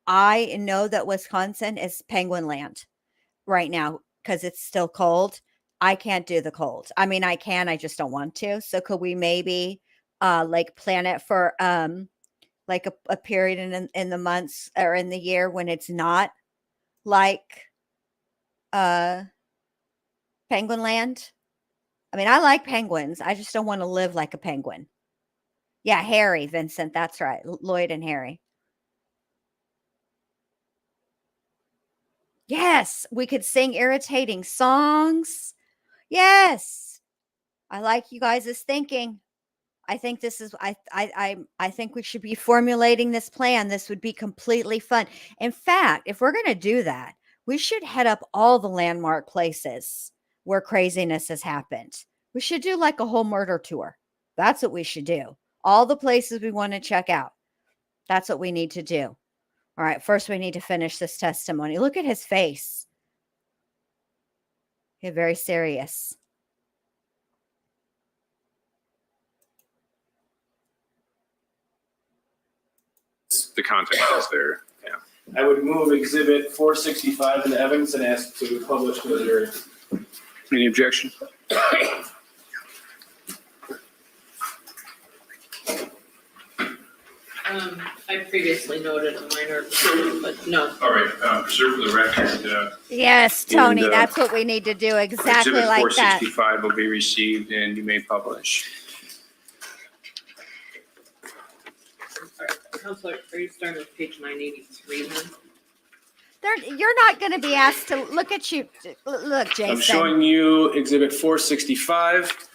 I know that Wisconsin is penguin land right now because it's still cold. I can't do the cold. I mean, I can, I just don't want to. So could we maybe like plan it for like a period in the months or in the year when it's not like penguin land? I mean, I like penguins. I just don't want to live like a penguin. Yeah, Harry, Vincent, that's right. Lloyd and Harry. Yes, we could sing irritating songs. Yes. I like you guys' thinking. I think this is I think we should be formulating this plan. This would be completely fun. In fact, if we're going to do that, we should head up all the landmark places where craziness has happened. We should do like a whole murder tour. That's what we should do. All the places we want to check out. That's what we need to do. All right, first we need to finish this testimony. Look at his face. He's very serious. The content is there. Yeah. I would move exhibit 465 into evidence and ask to be published to the jury. Any objection? I previously noted a minor, but no. All right, preserve for the record. Yes, Tony, And, that's what we need to do. Exactly Exhibit like that. 465 will be received and you may publish. I'm sorry, Counselor, are you starting with page 983 then? You're not going to be asked to look at you. Look, Jason. I'm showing you exhibit 465.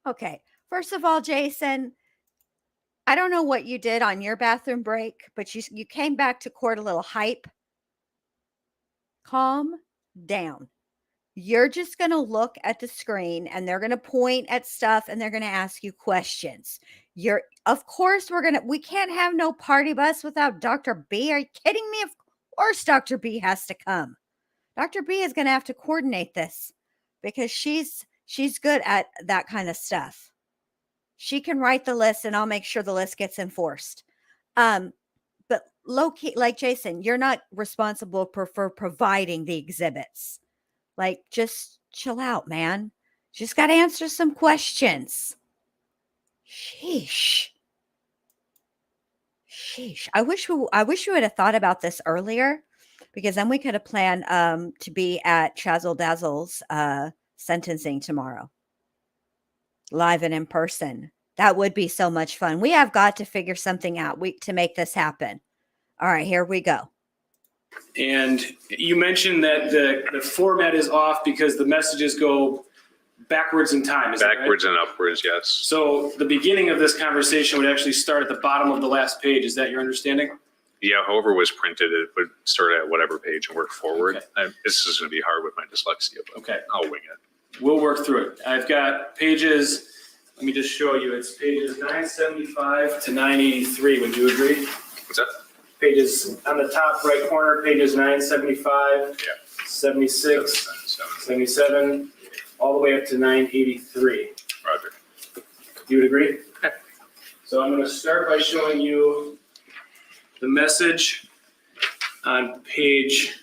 Okay. First of all, Jason, I don't know what you did on your bathroom break, but you came back to court a little hype. Calm down. You're just going to look at the screen and they're going to point at stuff and they're going to ask you questions. Of course, we can't have no party bus without Dr. B. Are you kidding me? Of course, Dr. B has to come. Dr. B is going to have to coordinate this because she's good at that kind of stuff. She can write the list and I'll make sure the list gets enforced. But low key, like Jason, you're not responsible for providing the exhibits. Like, just chill out, man. Just got to answer some questions. Sheesh. I wish we would have thought about this earlier, because then we could have planned to be at Chazzle Dazzle's sentencing tomorrow, live and in person. That would be so much fun. We have got to figure something out to make this happen. All right, here we go. And you mentioned that the format is off because the messages go backwards in time. Is that right? Backwards and upwards, yes. So the beginning of this conversation would actually start at the bottom of the last page. Is that your understanding? Yeah, however it was printed, it would start at whatever page and work forward. Okay. This is going to be hard with my dyslexia, but Okay. I'll wing it. We'll work through it. I've got pages, let me just show you. It's pages 975 to 983. Would you agree? What's that? Pages on the top right corner, pages 975, 76, 77, all the way up to 983. Roger. You would agree? Okay. So I'm going to start by showing you the message on page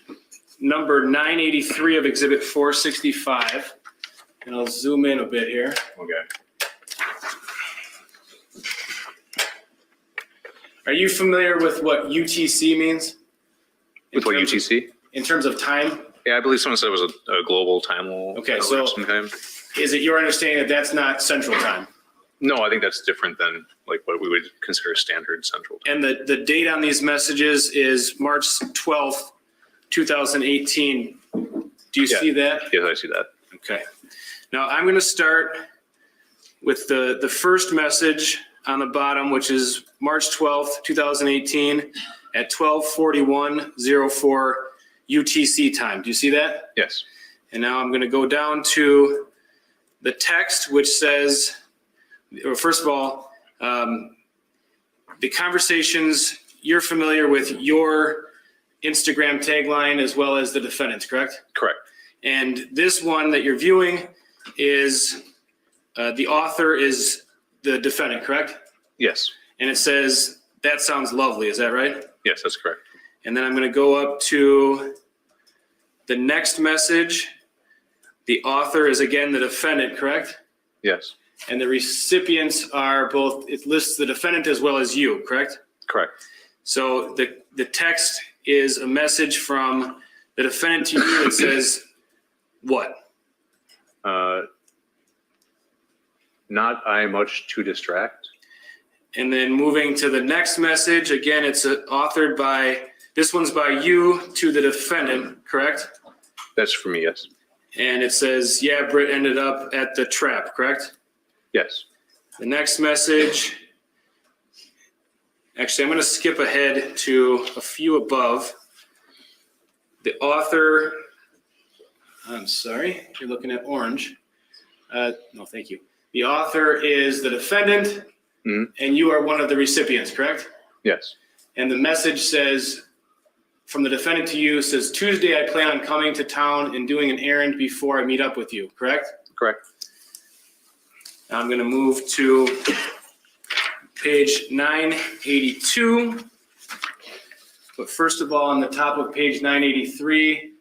number 983 of Exhibit 465. And I'll zoom in a bit here. Okay. Are you familiar with what UTC means? With what UTC? In terms of time? Yeah, I believe someone said it was a global time. Okay, so is it your understanding that that's not Central Time? No, I think that's different than like what we would consider standard Central Time. And the date on these messages is March 12th, 2018. Do you see that? Yes, I see that. Okay. Now I'm going to start with the first message on the bottom, which is March 12th, 2018 at 12:41:04 UTC time. Do you see that? Yes. And now I'm going to go down to the text, which says, or first of all, the conversations, you're familiar with your Instagram tagline as well as the defendant's, correct? Correct. And this one that you're viewing is, the author is the defendant, correct? Yes. And it says, "That sounds lovely." Is that right? Yes, that's correct. And then I'm going to go up to the next message. The author is again the defendant, correct? Yes. And the recipients are both, it lists the defendant as well as you, correct? Correct. So the text is a message from the defendant to you that says what? Not I much to distract. And then moving to the next message, again, it's authored by, this one's by you to the defendant, correct? That's for me, yes. And it says, yeah, Britt ended up at the trap, correct? Yes. The next message, actually, I'm going to skip ahead to a few above. The author, I'm sorry, you're looking at orange. No, thank you. The author is the defendant, and you are one of the recipients, correct? Yes. And the message says, from the defendant to you, says, "Tuesday, I plan on coming to town and doing an errand before I meet up with you," correct? Correct. Now I'm going to move to page 982. But first of all, on the top of page 983,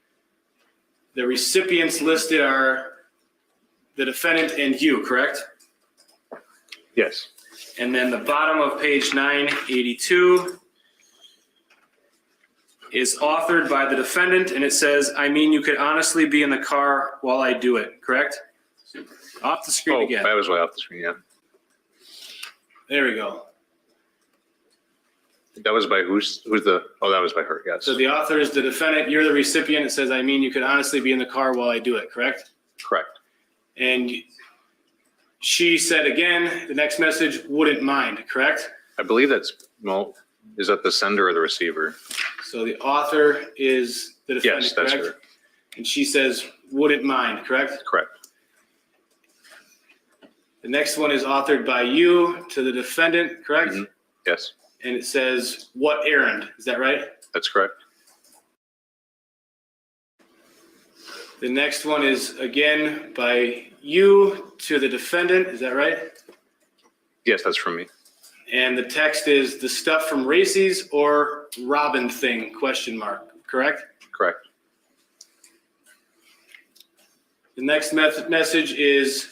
the recipients listed are the defendant and you, correct? Yes. And then the bottom of page 982 is authored by the defendant, and it says, "I mean, you could honestly be in the car while I do it," correct? Off the screen again. I was way off the screen, yeah. There we go. That was by who's the, oh, that was by her, yes. So the author is the defendant, you're the recipient. It says, "I mean, you could honestly be in the car while I do it," correct? Correct. And she said again, the next message, "wouldn't mind," correct? I believe that's, well, is that the sender or the receiver? So the author is the defendant, Yes, that's correct? her. And she says, "wouldn't mind," correct? Correct. The next one is authored by you to the defendant, correct? Mhm. Yes, And it says, "what errand?" Is that right? that's correct. The next one is again by you to the defendant. Is that right? Yes, that's from me. And the text is, "the stuff from Racy's or Robin thing, question mark," correct? Correct. The next message is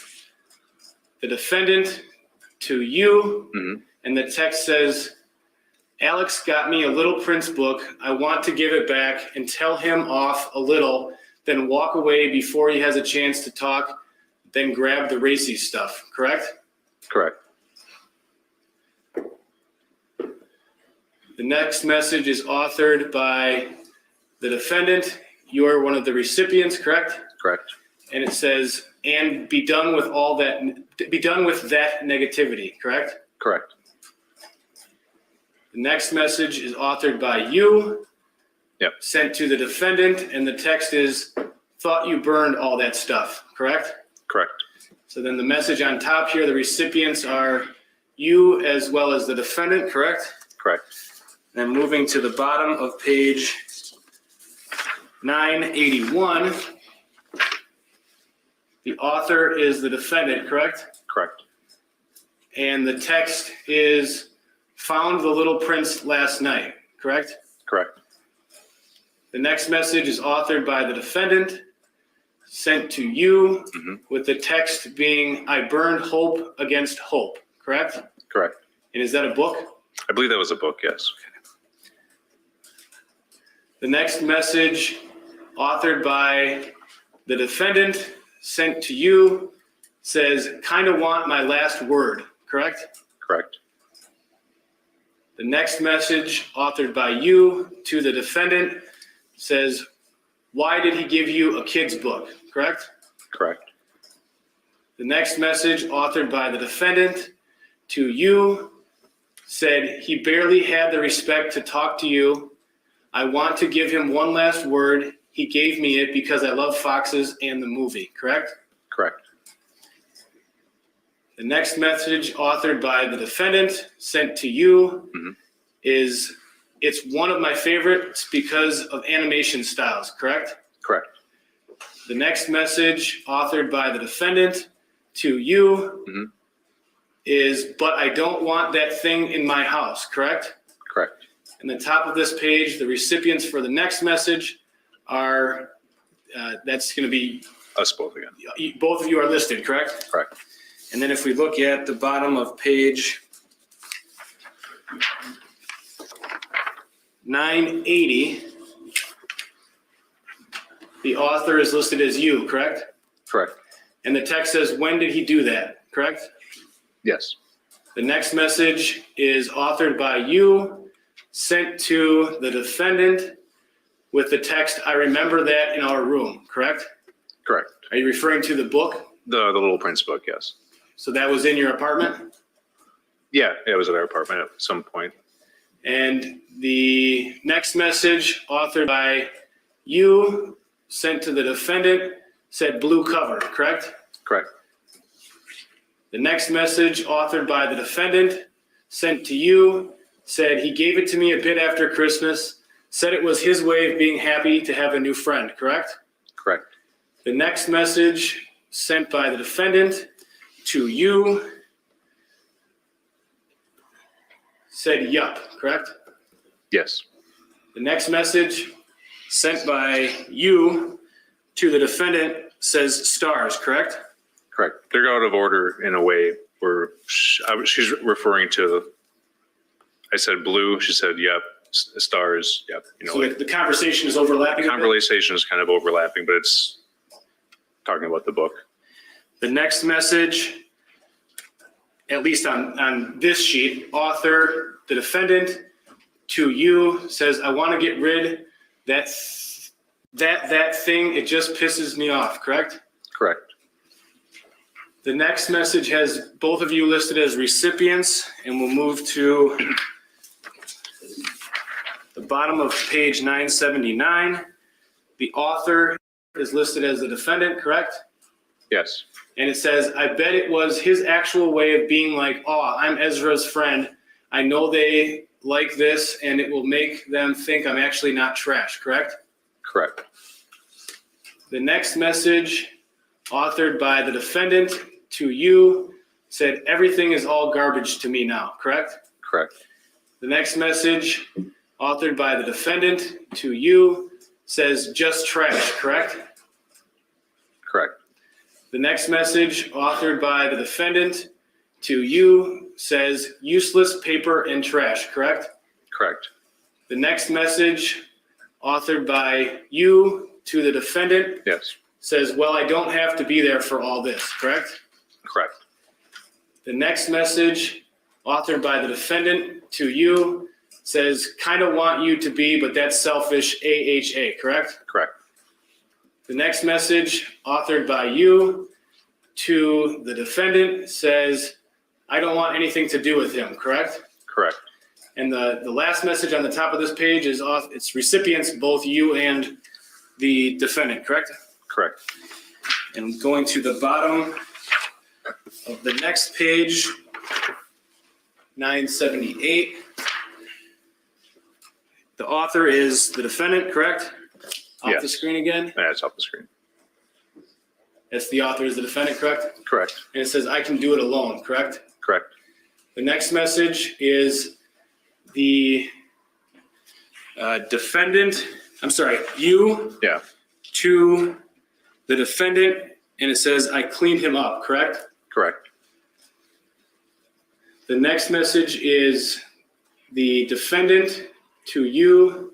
the defendant to you. Mhm. And the text says, "Alex got me a Little Prince book. I want to give it back and tell him off a little, then walk away before he has a chance to talk, then grab the racy stuff," correct? Correct. The next message is authored by the defendant. You are one of the recipients, correct? Correct. And it says, "and be done with all that, be done with that negativity," correct? Correct. The next message is authored by you. Yep. Sent to the defendant, and the text is, "thought you burned all that stuff," correct? Correct. So then the message on top here, the recipients are you as well as the defendant, correct? Correct. Then moving to the bottom of page 981, the author is the defendant, correct? Correct. And the text is found the little prince last night, correct? Correct. The next message is authored by the defendant, sent to you, with the text being, I burned hope against hope, correct? Correct. And is that a book? I believe that was a book, yes. The next message, authored by the defendant, sent to you, says, kind of want my last word, correct? Correct. The next message, authored by you to the defendant, says, why did he give you a kid's book, correct? Correct. The next message, authored by the defendant to you, said, he barely had the respect to talk to you. I want to give him one last word. He gave me it because I love foxes and the movie, correct? Correct. The next message, authored by the defendant, sent to you, is, it's one of my favorites because of animation styles, correct? Correct. The next message, authored by the defendant to you, is, but I don't want that thing in my house, correct? Correct. And the top of this page, the recipients for the next message are, that's going to be, Us both again. both of you are listed, correct? Correct. And then if we look at the bottom of page 980, the author is listed as you, correct? Correct. And the text says, when did he do that, correct? Yes. The next message is authored by you, sent to the defendant with the text, I remember that in our room, correct? Correct. Are you referring to the book? The Little Prince book, yes. So that was in your apartment? Yeah, it was at our apartment at some point. And the next message, authored by you, sent to the defendant, said blue cover, correct? Correct. The next message, authored by the defendant, sent to you, said he gave it to me a bit after Christmas, said it was his way of being happy to have a new friend, correct? Correct. The next message, sent by the defendant to you, said yup, correct? Yes. The next message, sent by you to the defendant, says stars, correct? Correct. They're out of order in a way where she's referring to, I said blue, she said yep, stars, yep. You know, So like the conversation is overlapping. the a bit? conversation is kind of overlapping, but it's talking about the book. The next message, at least on this sheet, author, the defendant, to you, says, I want to get rid that thing, it just pisses me off, correct? Correct. The next message has both of you listed as recipients, and we'll move to the bottom of page 979. The author is listed as the defendant, correct? Yes. And it says, I bet it was his actual way of being like, oh, I'm Ezra's friend. I know they like this, and it will make them think I'm actually not trash, correct? Correct. The next message, authored by the defendant to you, said, everything is all garbage to me now, correct? Correct. The next message, authored by the defendant to you, says, just trash, correct? Correct. The next message, authored by the defendant to you, says, useless paper and trash, correct? Correct. The next message, authored by you to the defendant, Yes. says, well, I don't have to be there for all this, correct? Correct. The next message, authored by the defendant to you, says, kind of want you to be, but that's selfish, AHA, correct? Correct. The next message, authored by you to the defendant, says, I don't want anything to do with him, correct? Correct. And the last message on the top of this page is it's recipients, both you and the defendant, correct? Correct. And going to the bottom of the next page, 978. The author is the defendant, correct? Off the Yes. screen again. That's off the screen. That's the author is the defendant, correct? Correct. And it says, I can do it alone, correct? Correct. The next message is the you Yeah, to the defendant, and it says, I cleaned him up, correct? correct. The next message is the defendant to you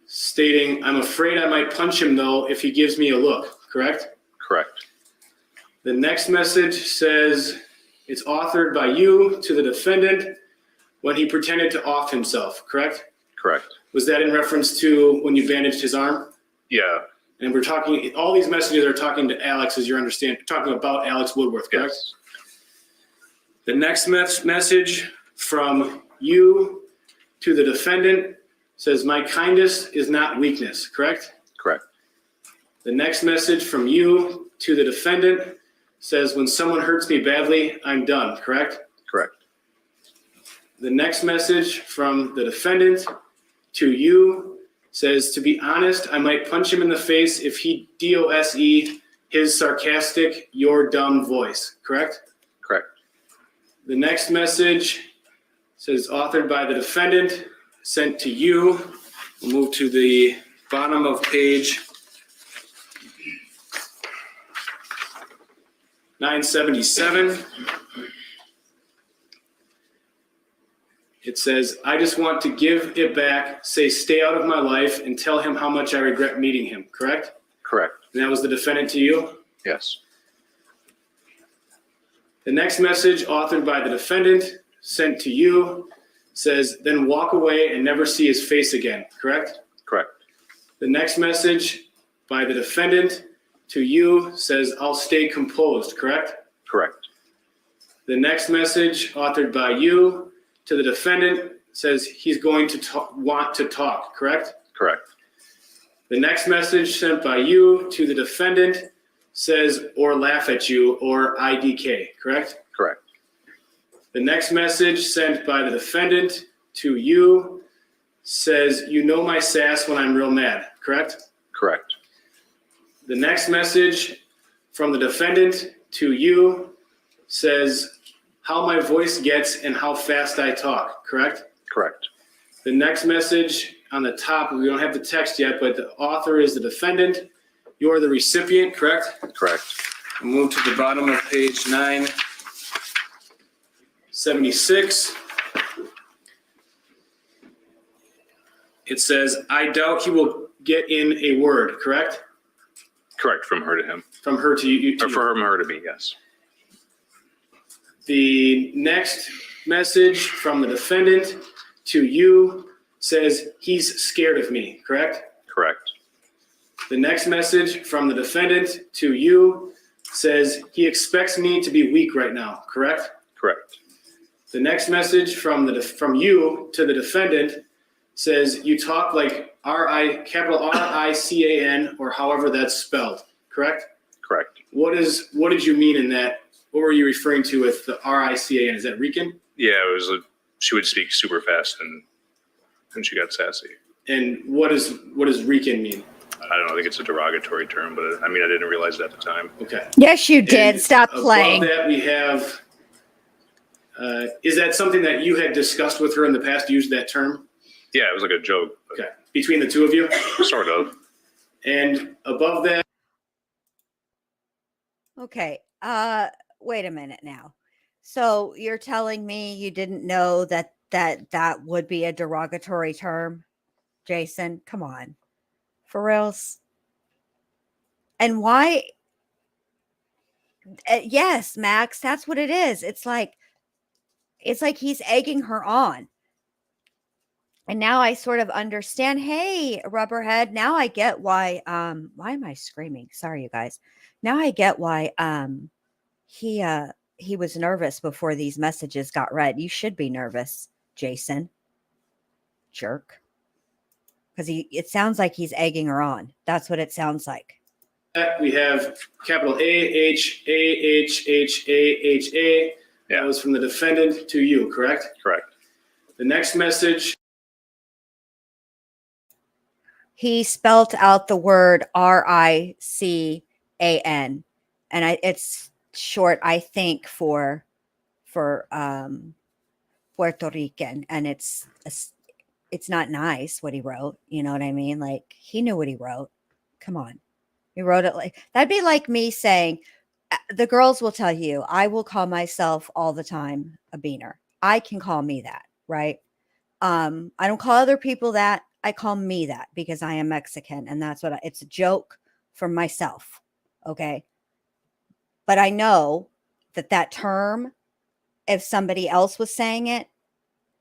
stating, I'm afraid I might punch him though if he gives me a look, correct? Correct. The next message says it's authored by you to the defendant when he pretended to off himself, correct? Correct. Was that in reference to when you bandaged his arm? Yeah. And we're talking, all these messages are talking to Alex, as you understand, talking about Alex Woodworth, correct? Yes. The next message from you to the defendant says, my kindness is not weakness, correct? Correct. The next message from you to the defendant says, when someone hurts me badly, I'm done, correct? Correct. The next message from the defendant to you says, to be honest, I might punch him in the face if he DOSE his sarcastic, your dumb voice, correct? Correct. The next message says, authored by the defendant, sent to you. We'll move to the bottom of page 977. It says, I just want to give it back, say, stay out of my life, and tell him how much I regret meeting him, correct? Correct. And that was the defendant to you? Yes. The next message, authored by the defendant, sent to you, says, then walk away and never see his face again, correct? Correct. The next message by the defendant to you says, I'll stay composed, correct? Correct. The next message, authored by you to the defendant, says he's going to want to talk, correct? Correct. The next message sent by you to the defendant says, or laugh at you, or IDK, correct? Correct. The next message sent by the defendant to you says, you know my sass when I'm real mad, correct? Correct. The next message from the defendant to you says, how my voice gets and how fast I talk, correct? Correct. The next message on the top, we don't have the text yet, but the author is the defendant. You're the recipient, correct? Correct. We'll move to the bottom of page 976. It says, I doubt he will get in a word, correct? Correct. From her to him. From her to you. Or from her to me, yes. The next message from the defendant to you says, he's scared of me, correct? Correct. The next message from the defendant to you says, he expects me to be weak right now, correct? Correct. The next message from you to the defendant says, you talk like capital R-I-C-A-N, or however that's spelled, correct? Correct. What did you mean in that? What were you referring to with the R-I-C-A-N? Is that Rican? Yeah, it was. She would speak super fast, and she got sassy. And what does Rican mean? I don't know. I think it's a derogatory term, but I mean, I didn't realize it at the time. Okay. Yes, you did. And Stop above playing. that, we have, is that something that you had discussed with her in the past, used that term? Yeah, it was like a joke. But Okay. Between the two of you? Sort of. And above that, Okay. Wait a minute now. So you're telling me you didn't know that would be a derogatory term, Jason? Come on. For reals? And why? Yes, Max, that's what it is. It's like he's egging her on. And now I sort of understand. Hey, Rubberhead, now I get why am I screaming? Sorry, you guys. Now I get why he was nervous before these messages got read. You should be nervous, Jason. Jerk. Because it sounds like he's egging her on. That's what it sounds like. we have capital A-H-A-H-H-A-H-A. That was from the defendant to you, correct? Correct. The next message. He spelled out the word R-I-C-A-N. And it's short, I think, for Puerto Rican, and it's not nice what he wrote. You know what I mean? Like, he knew what he wrote. Come on. He wrote it like, that'd be like me saying, the girls will tell you, I will call myself all the time a beaner. I can call me that, right? I don't call other people that. I call me that because I am Mexican, and that's what it's a joke for myself. Okay. But I know that term, if somebody else was saying it,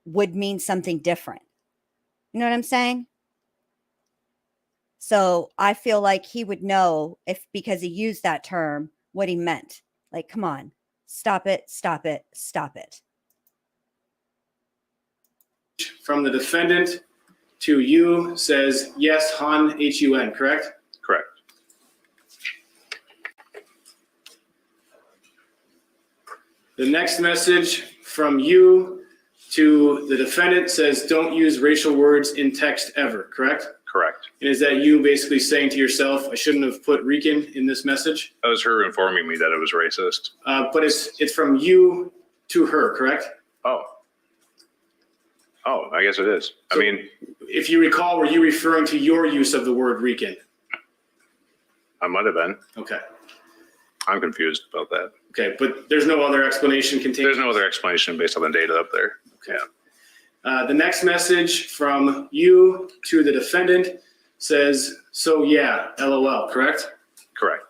would mean something different. You know what I'm saying? So I feel like he would know, if because he used that term, what he meant. Like, come on, stop it, stop it, stop it. From the defendant to you says, yes, Hun, Hun, correct? Correct. The next message from you to the defendant says, don't use racial words in text ever, correct? Correct. And is that you basically saying to yourself, I shouldn't have put Rican in this message? That was her informing me that it was racist. But it's from you to her, correct? Oh, I guess it is. So, I mean, if you recall, were you referring to your use of the word Rican? I might have been. Okay. I'm confused about that. Okay, but there's no other explanation contained? There's no other explanation based on the data up there. Okay. The next message from you to the defendant says, so yeah, LOL, correct? Correct.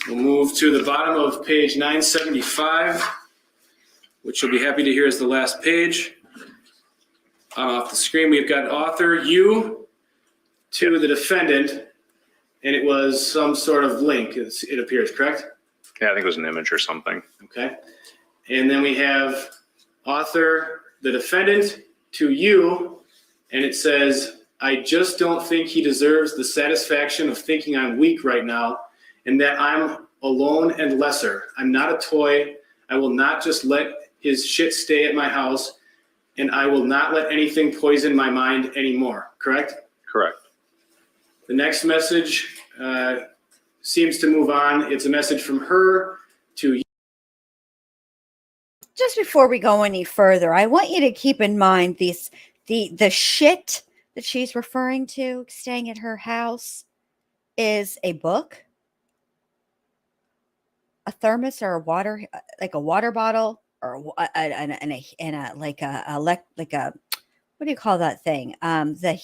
We'll move to the bottom of page 975, which you'll be happy to hear is the last page. Off the screen, we've got author, you, to the defendant, and it was some sort of link, it appears, correct? Yeah, I think it was an image or something. Okay. And then we have author, the defendant, to you, and it says, I just don't think he deserves the satisfaction of thinking I'm weak right now and that I'm alone and lesser. I'm not a toy. I will not just let his shit stay at my house, and I will not let anything poison my mind anymore. Correct? Correct. The next message seems to move on. It's a message from her to you. Just before we go any further, I want you to keep in mind the shit that she's referring to staying at her house is a book, a thermos, or a water, like a water bottle, or and a like a what do you call that thing? The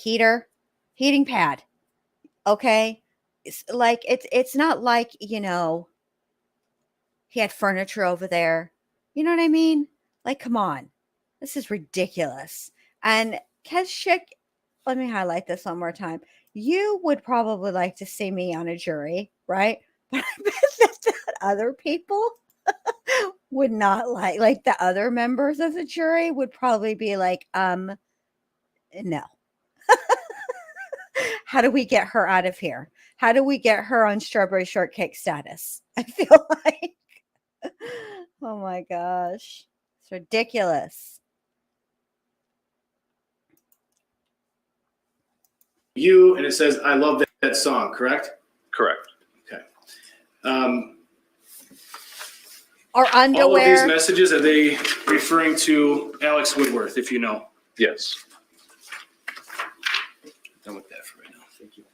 heating pad. Okay, it's not like, you know, he had furniture over there. You know what I mean? Like, come on, this is ridiculous. And Kezchik, let me highlight this one more time. You would probably like to see me on a jury, right? But I bet that other people would not like the other members of the jury would probably be like, no. How do we get her out of here? How do we get her on strawberry shortcake status? I feel like, oh my gosh, it's ridiculous. You, and it says, I love that song, correct? Correct. Okay. Or All of these underwear. messages, are they referring to Alex Woodworth, if you know? Yes. Done with that for right now. Thank you.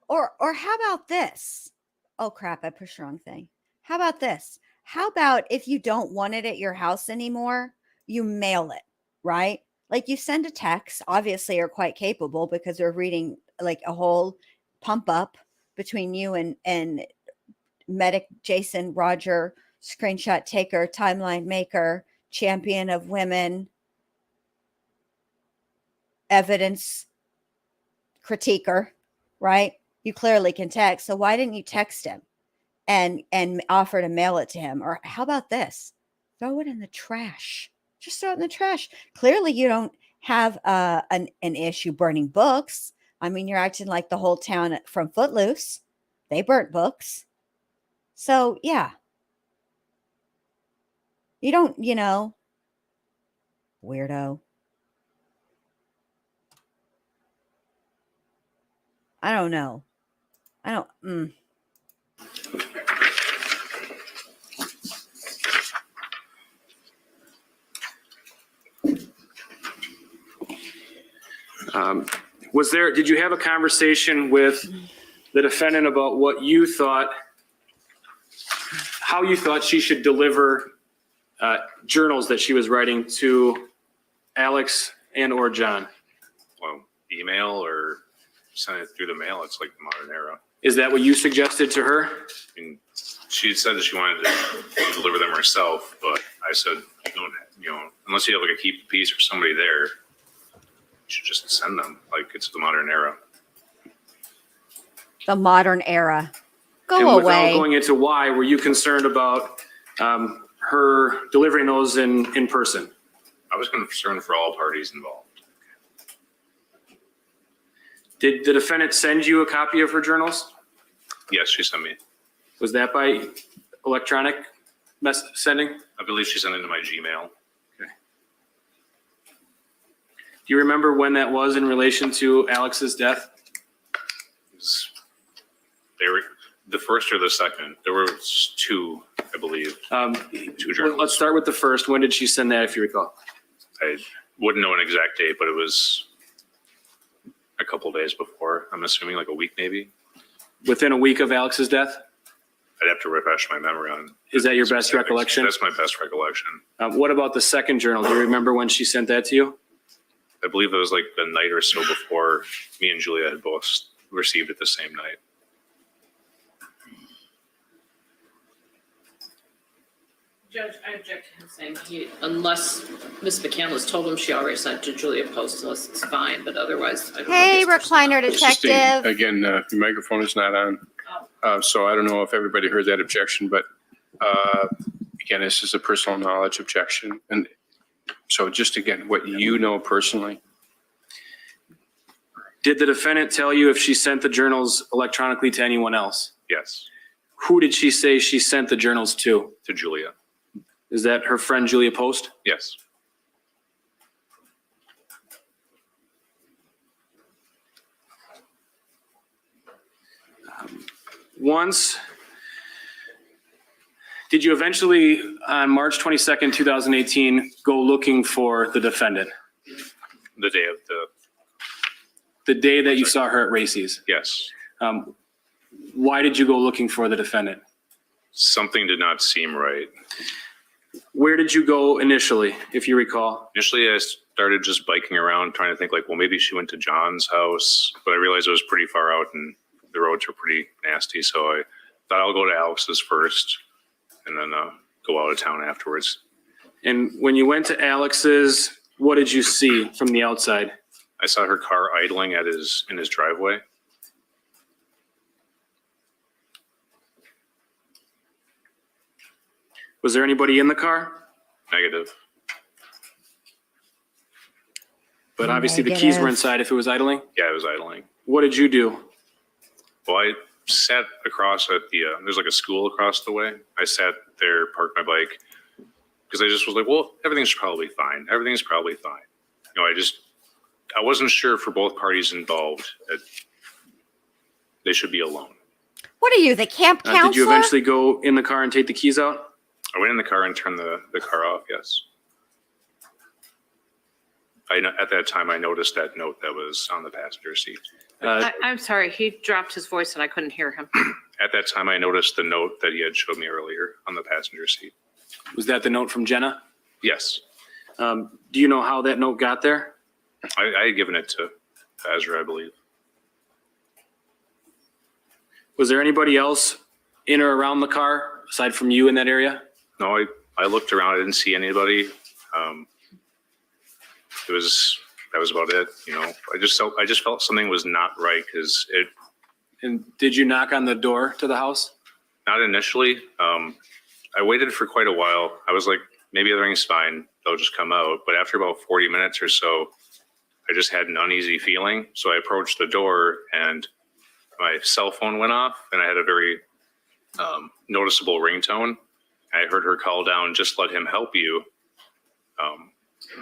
Or how about this? Oh crap, I pushed the wrong thing. How about this? How about if you don't want it at your house anymore, you mail it, right? Like, you send a text, obviously you're quite capable because they're reading like a whole pump up between you and medic Jason Roger, screenshot taker, timeline maker, champion of women, evidence critiquer, right? You clearly can text. So why didn't you text him and offer to mail it to him? Or how about this? Throw it in the trash. Just throw it in the trash. Clearly you don't have an issue burning books. I mean, you're acting like the whole town from Footloose. They burnt books. So yeah. You don't, you know, weirdo. I don't know. I don't. Did you have a conversation with the defendant about what you thought, how you thought she should deliver journals that she was writing to Alex and or John? Well, email or send it through the mail. It's like the modern era. Is that what you suggested to her? I mean, she said that she wanted to deliver them herself, but I said, you don't, unless you have like a keep piece or somebody there, you should just send them. Like, it's the modern era. The modern era. Go And away. without going into why, were you concerned about her delivering those in person? I was concerned for all parties involved. Did the defendant send you a copy of her journals? Yes, she sent me. Was that by electronic sending? I believe she sent it to my Gmail. Do you remember when that was in relation to Alex's death? They were the first or the second. There were two, I believe. Two journals. Let's start with the first. When did she send that, if you recall? I wouldn't know an exact date, but it was a couple days before. I'm assuming like a week, maybe. Within a week of Alex's death? I'd have to refresh my memory on. Is that your best specifics. recollection? That's my best recollection. What about the second journal? Do you remember when she sent that to you? I believe it was like the night or so before me and Julia had both received it the same night. Judge, I object to him saying unless Ms. McCandless told him she already sent to Julia Post, unless it's fine, but otherwise. I don't know Hey, his recliner Christine, detective. again, your microphone is not on. So I don't know if everybody heard that objection, but again, this is a personal knowledge objection. And so just again, what you know personally. Did the defendant tell you if she sent the journals electronically to anyone else? Yes, Who did she say she sent the journals to? to Julia. Is that her friend Julia Post? Yes. Once, did you eventually, on March 22nd, 2018, go looking for the defendant? The day of The day that you saw her at Racy's? yes. Why did you go looking for the defendant? Something did not seem right. Where did you go initially, if you recall? Initially, I started just biking around trying to think like, well, maybe she went to John's house, but I realized it was pretty far out and the roads were pretty nasty. So I thought I'll go to Alex's first and then go out of town afterwards. And when you went to Alex's, what did you see from the outside? I saw her car idling in his driveway. Was there anybody in the car? Negative. But obviously the keys were Negative. inside if it was idling. Yeah, it was idling. What did you do? Well, I sat across at there's like a school across the way. I sat there, parked my bike, because I just was like, well, everything's probably fine. Everything's probably fine. I wasn't sure for both parties involved that they should be alone. What are you, the camp counselor? Did you eventually go in the car and take the keys out? I went in the car and turned the car off, yes. At that time, I noticed that note that was on the passenger seat. I'm sorry, he dropped his voice and I couldn't hear him. At that time, I noticed the note that he had showed me earlier on the passenger seat. Was that the note from Jenna? Yes, Do you know how that note got there? I had given it to Ezra, I believe. Was there anybody else in or around the car aside from you in that area? No, I looked around. I didn't see anybody. That was about it. I just felt something was not right because it. And did you knock on the door to the house? Not initially. I waited for quite a while. I was like, maybe everything's fine. They'll just come out. But after about 40 minutes or so, I just had an uneasy feeling. So I approached the door and my cell phone went off and I had a very noticeable ringtone. I heard her call down, just let him help you.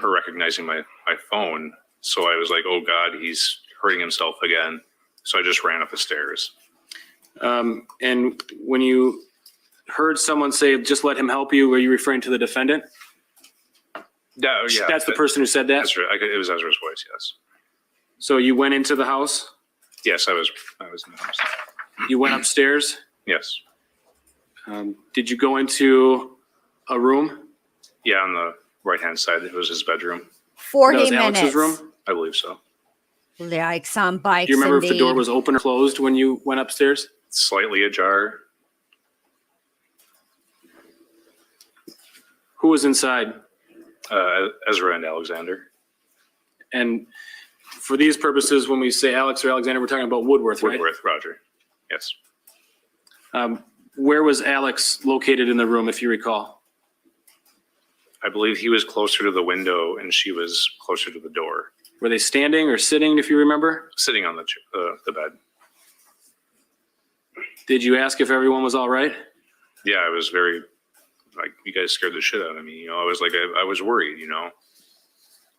Her recognizing my phone. So I was like, oh God, he's hurting himself again. So I just ran up the stairs. And when you heard someone say, just let him help you, were you referring to the defendant? No, yeah. That's the person who said that? Ezra, it was Ezra's voice, yes. So you went into the house? Yes, I was in the house. You went upstairs? Yes. Did you go into a room? Yeah, on the right-hand side, it was his bedroom. 40 That was minutes. Alex's room? I believe so. Like some bikes. Do you remember if the door indeed. was open or closed when you went upstairs? Slightly ajar. Who was inside? Ezra and Alexander. And for these purposes, when we say Alex or Alexander, we're talking about Woodworth, right? Woodworth, Roger. Yes. Where was Alex located in the room, if you recall? I believe he was closer to the window and she was closer to the door, Were they standing or sitting, if you remember? sitting on the bed. Did you ask if everyone was all right? Yeah, I was very, like, you guys scared the shit out of me. You know, I was like, I was worried, you know.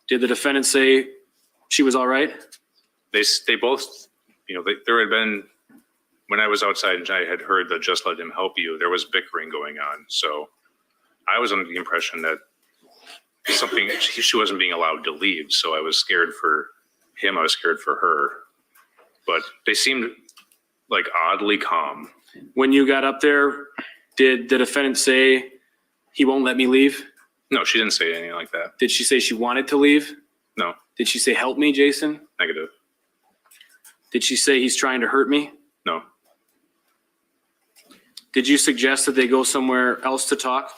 Did the defendant say she was all right? They both, you know, there had been, when I was outside and I had heard the just let him help you, there was bickering going on. So I was under the impression that she wasn't being allowed to leave. So I was scared for him. I was scared for her. But they seemed like oddly calm. When you got up there, did the defendant say he won't let me leave? No, she didn't say anything like that. Did she say she wanted to leave? No, Did she say, help me, Jason? negative. Did she say he's trying to hurt me? No. Did you suggest that they go somewhere else to talk?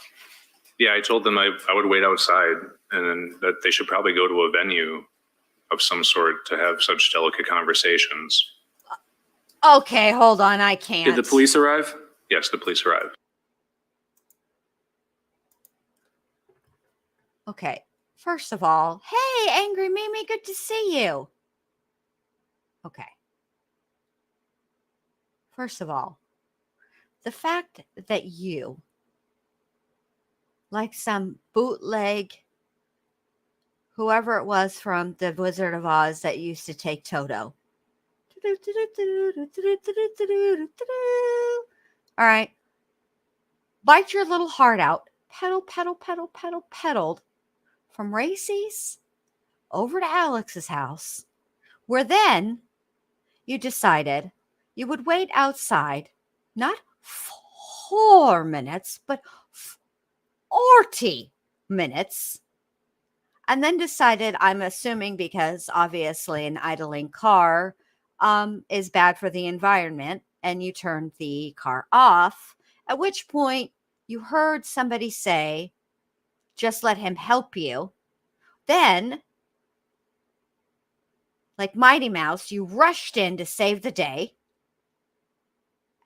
Yeah, I told them I would wait outside and then that they should probably go to a venue of some sort to have such delicate conversations. Okay, hold on. I can't. Did the police arrive? Yes, the police arrived. Okay. First of all, hey, Angry Mimi, good to see you. Okay. First of all, the fact that you, like some bootleg, whoever it was from the Wizard of Oz that used to take Toto. All right. Bite your little heart out. Pedal, pedal, pedal, pedal, pedaled from Racy's over to Alex's house, where then you decided you would wait outside, not 4 minutes, but 40 minutes, and then decided, I'm assuming because obviously an idling car is bad for the environment, and you turned the car off, at which point you heard somebody say, just let him help you. Then, like Mighty Mouse, you rushed in to save the day,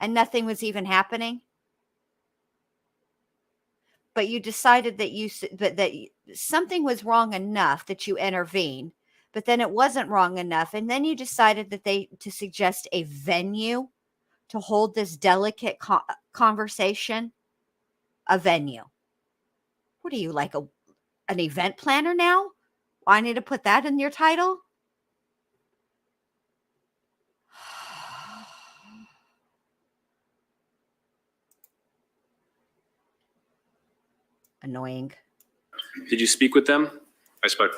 and nothing was even happening. But you decided that something was wrong enough that you intervened, but then it wasn't wrong enough, and then you decided that to suggest a venue to hold this delicate conversation. A venue. What are you, like an event planner now? I need to put that in your title? Annoying. Did you speak with them? I spoke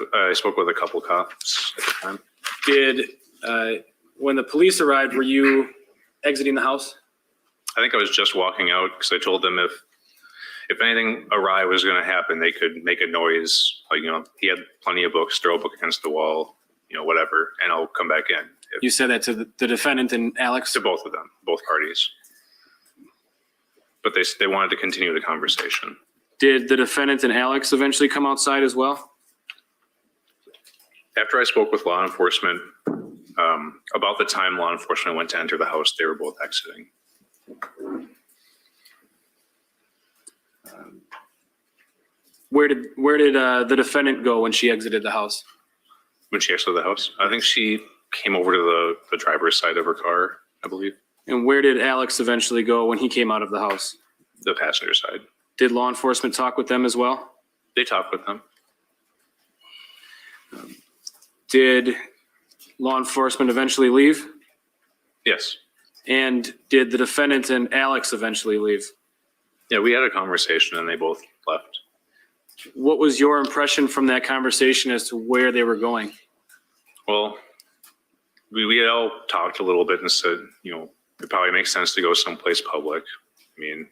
with a couple cops at the time. Did, when the police arrived, were you exiting the house? I think I was just walking out because I told them if anything awry was going to happen, they could make a noise. Like, you know, he had plenty of books, throw a book against the wall, you know, whatever, and I'll come back in. You said that to the defendant and Alex? To both of them, both parties. But they wanted to continue the conversation. Did the defendant and Alex eventually come outside as well? After I spoke with law enforcement, about the time law enforcement went to enter the house, they were both exiting. Where did the defendant go when she exited the house? When she exited the house, I think she came over to the driver's side of her car, I believe. And where did Alex eventually go when he came out of the house? The passenger side. Did law enforcement talk with them as well? They talked with them. Did law enforcement eventually leave? Yes. And did the defendant and Alex eventually leave? Yeah, we had a conversation and they both left. What was your impression from that conversation as to where they were going? Well, we all talked a little bit and said, it probably makes sense to go someplace public. I mean,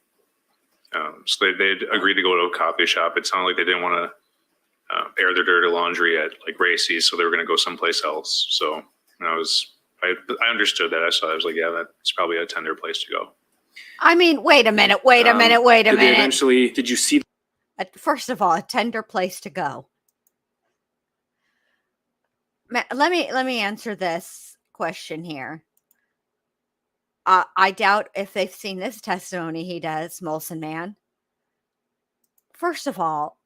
so they'd agreed to go to a coffee shop. It sounded like they didn't want to air their dirty laundry at like Racey's, so they were going to go someplace else. So I understood that. I was like, yeah, that's probably a tender place to go. I mean, wait a minute. Did they eventually, did you see? First of all, a tender place to go. Let me answer this question here. I doubt if they've seen this testimony he does, Molson Man. First of all,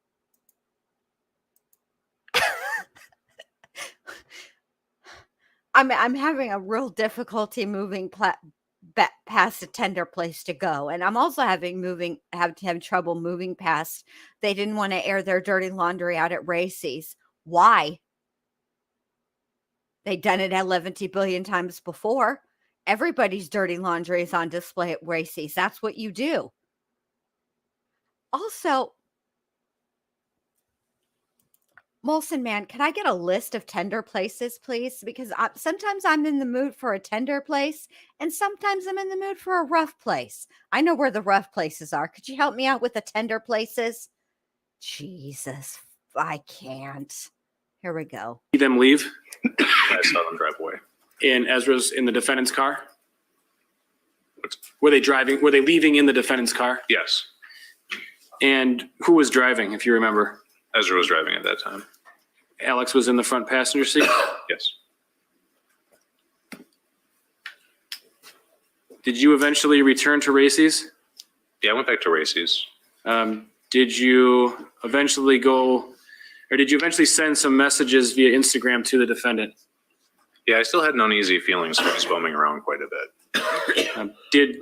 I'm having a real difficulty moving past a tender place to go, and I'm also having trouble moving past. They didn't want to air their dirty laundry out at Racey's. Why? They've done it 11 billion times before. Everybody's dirty laundry is on display at Racey's. That's what you do. Also, Molson Man, can I get a list of tender places, please? Because sometimes I'm in the mood for a tender place, and sometimes I'm in the mood for a rough place. I know where the rough places are. Could you help me out with the tender places? Jesus, I can't. Here we go. See them leave? I saw them drive away. And Ezra's in the defendant's car? Were they driving? Were they leaving in the defendant's car? Yes. And who was driving, if you remember? Ezra was driving at that time. Alex was in the front passenger seat? Yes. Did you eventually return to Racey's? Yeah, I went back to Racey's. Did you eventually send some messages via Instagram to the defendant? Yeah, I still had an uneasy feeling, so I was bumming around quite a bit. Did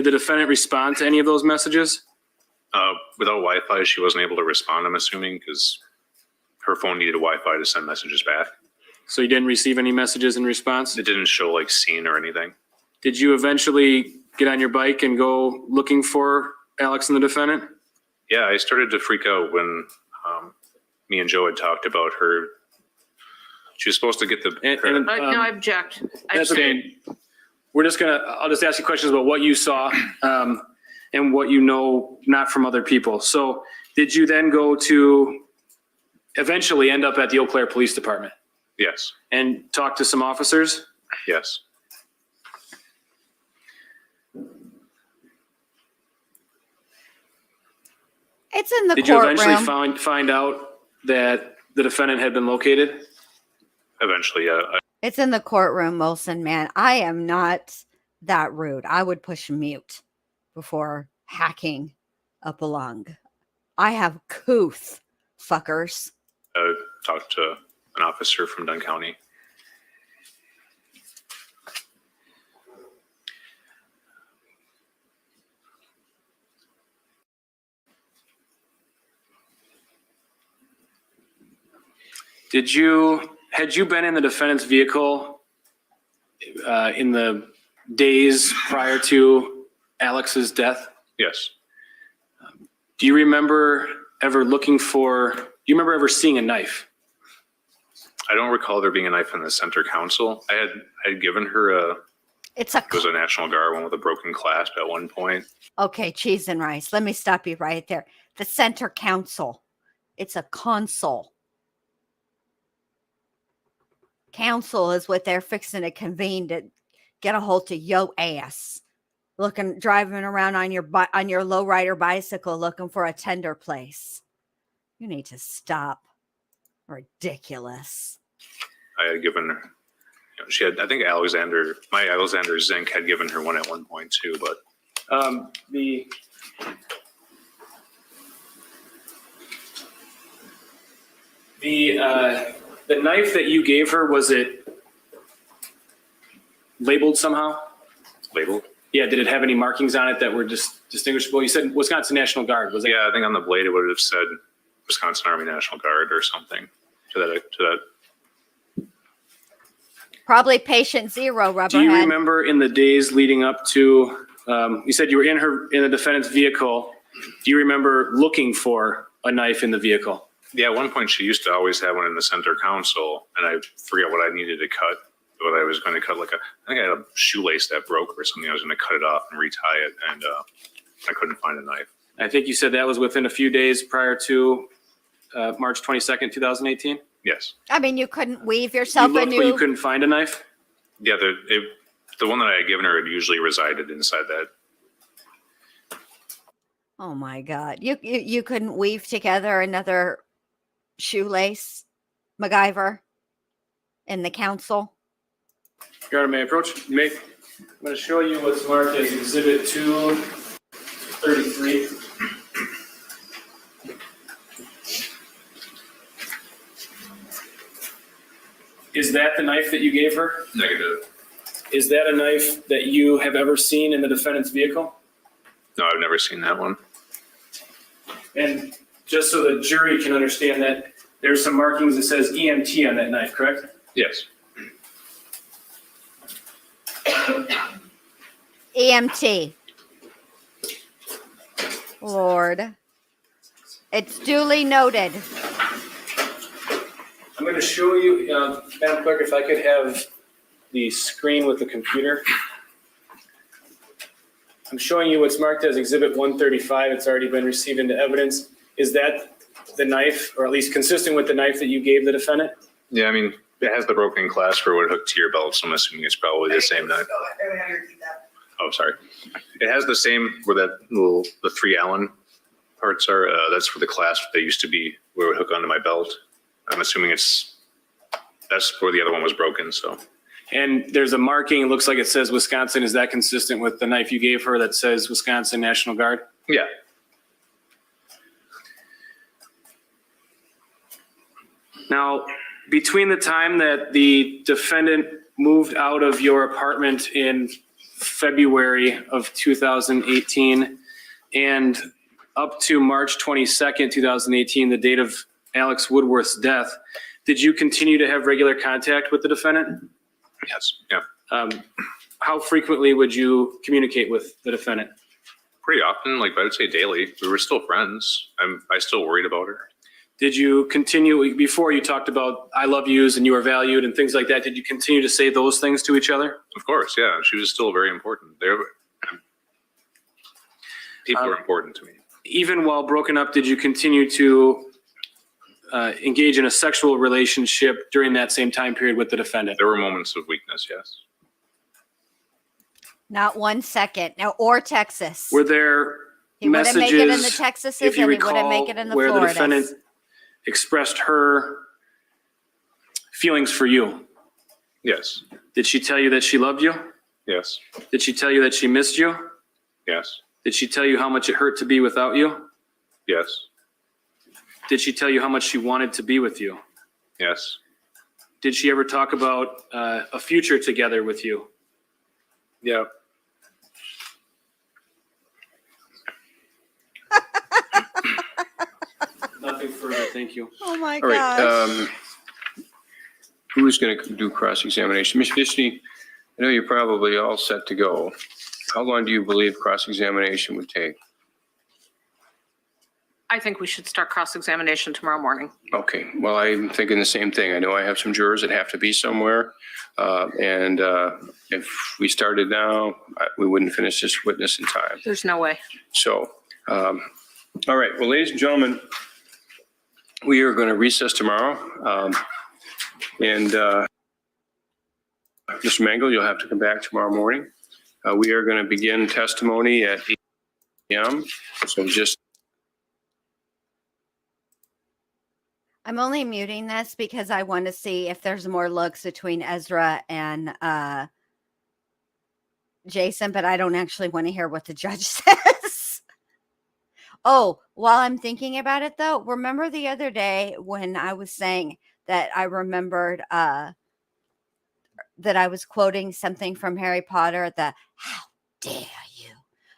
the defendant respond to any of those messages? Without Wi-Fi, she wasn't able to respond, I'm assuming, because her phone needed Wi-Fi to send messages back. So you didn't receive any messages in response? It didn't show like seen or anything. Did you eventually get on your bike and go looking for Alex and the defendant? Yeah, I started to freak out when me and Joe had talked about her. She was supposed to get the. No, I object. That's okay. I'll just ask you questions about what you saw and what you know, not from other people. So did you then go to eventually end up at the Eau Claire Police Department Yes. and talk to some officers? Yes. It's in the Did you courtroom. eventually find out that the defendant had been located? Eventually, yeah. It's in the courtroom, Molson Man. I am not that rude. I would push mute before hacking up a lung. I have couth, fuckers. Talked to an officer from Dunn County. Had you been in the defendant's vehicle in the days prior to Alex's death? Yes. Do you remember ever seeing a knife? I don't recall there being a knife in the center console. I had given her it was a National Guard one with a broken clasp at one point. Okay, cheese and rice. Let me stop you right there. The center console. It's a console. Council is what they're fixing to convene to get a hold of yo ass. Driving around on your lowrider bicycle looking for a tender place. You need to stop. Ridiculous. I had given her, she had, I think my Alexander Zink had given her one at one point too, but the knife that you gave her, was it labeled somehow? Labeled? Yeah, did it have any markings on it that were distinguishable? You said Wisconsin National Guard, was it? Yeah, I think on the blade it would have said Wisconsin Army National Guard or something to that. Probably patient zero, Rubberhead. Do you remember in the days leading up to, you said you were in the defendant's vehicle. Do you remember looking for a knife in the vehicle? Yeah, at one point she used to always have one in the center console, and I forget what I needed to cut. What I was going to cut, I think I had a shoelace that broke or something. I was going to cut it off and retie it, and I couldn't find a knife. I think you said that was within a few days prior to March 22nd, 2018? Yes. I mean, you couldn't weave You yourself looked, a but you new. couldn't find a knife? Yeah, the one that I had given her had usually resided inside that. Oh my God! You couldn't weave together another shoelace, MacGyver, in the council. Your Honor, may I approach? I'm going to show you what's marked as Exhibit 233. Is that the knife that you gave her? Negative. Is that a knife that you have ever seen in the defendant's vehicle? No, I've never seen that one. And just so the jury can understand that, there's some markings that says EMT on that knife, correct? Yes. EMT. Lord. It's duly noted. I'm going to show you, Madam Clerk, if I could have the screen with the computer. I'm showing you what's marked as Exhibit 135. It's already been received into evidence. Is that the knife, or at least consistent with the knife that you gave the defendant? Yeah, I mean, it has the broken clasp where it would hook to your belt, so I'm assuming it's probably the same knife. Oh, sorry. It has the same where the 3 Allen parts are. That's where the clasp that used to be, where it would hook onto my belt. I'm assuming that's where the other one was broken. So. And there's a marking, it looks like it says Wisconsin. Is that consistent with the knife you gave her that says Wisconsin National Guard? Yeah. Now, between the time that the defendant moved out of your apartment in February of 2018 and up to March 22nd, 2018, the date of Alex Woodworth's death, did you continue to have regular contact with the defendant? Yes. Yeah. How frequently would you communicate with the defendant? Pretty often, I would say daily. We were still friends. I still worried about her. Did you continue, before you talked about I love yous and you are valued and things like that, did you continue to say those things to each other? Of course, yeah. She was still very important. People are important to me. Even while broken up, did you continue to engage in a sexual relationship during that same time period with the defendant? There were moments of weakness, yes. Not 1 second. No, or Texas. Were there He wouldn't make it in the messages, Texases if you and he wouldn't recall, make it in the where the Floridas. defendant expressed her feelings for you? Yes. Did she tell you that she loved you? Yes. Did she tell you that she missed you? Yes. Did she tell you how much it hurt to be without you? Yes. Did she tell you how much she wanted to be with you? Yes. Did she ever talk about a future together with you? Yeah. Nothing further, thank you. Oh my All gosh. right. Who's going to do cross-examination? Ms. Fishney, I know you're probably all set to go. How long do you believe cross-examination would take? I think we should start cross-examination tomorrow morning. Okay, well, I'm thinking the same thing. I know I have some jurors that have to be somewhere. And if we started now, we wouldn't finish this witness in time. There's no way. So, all right, well, ladies and gentlemen, we are going to recess tomorrow. And Mr. Mengel, you'll have to come back tomorrow morning. We are going to begin testimony at 8 a.m. So just I'm only muting this because I want to see if there's more looks between Ezra and Jason, but I don't actually want to hear what the judge says. Oh, while I'm thinking about it though, remember the other day when I was saying that I remembered that I was quoting something from Harry Potter, how dare you?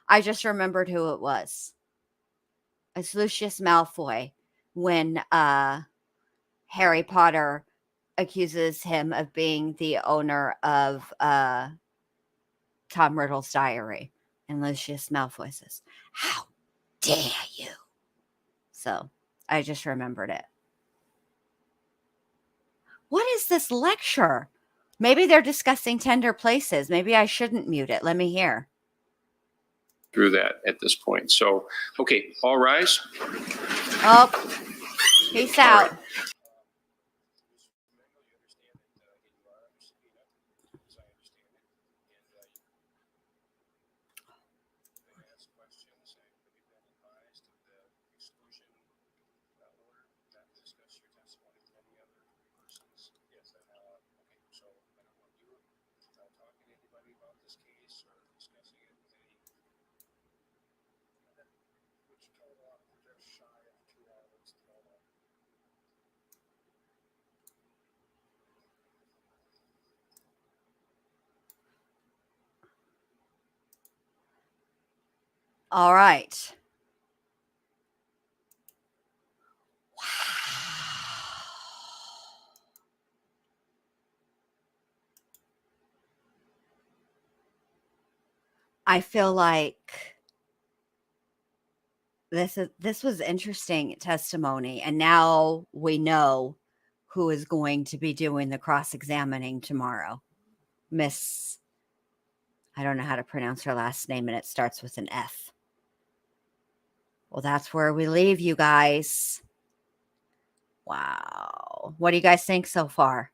I just remembered who it was. It's Lucius Malfoy when Harry Potter accuses him of being the owner of Tom Riddle's diary. And Lucius Malfoy says, "How dare you?" So I just remembered it. What is this lecture? Maybe they're discussing tender places. Maybe I shouldn't mute it. Let me hear. Through that at this point. So, okay, all rise. Oh, peace out. All right. I feel like this was interesting testimony, and now we know who is going to be doing the cross-examining tomorrow. Miss, I don't know how to pronounce her last name, and it starts with an F. Well, that's where we leave you guys. Wow. What do you guys think so far?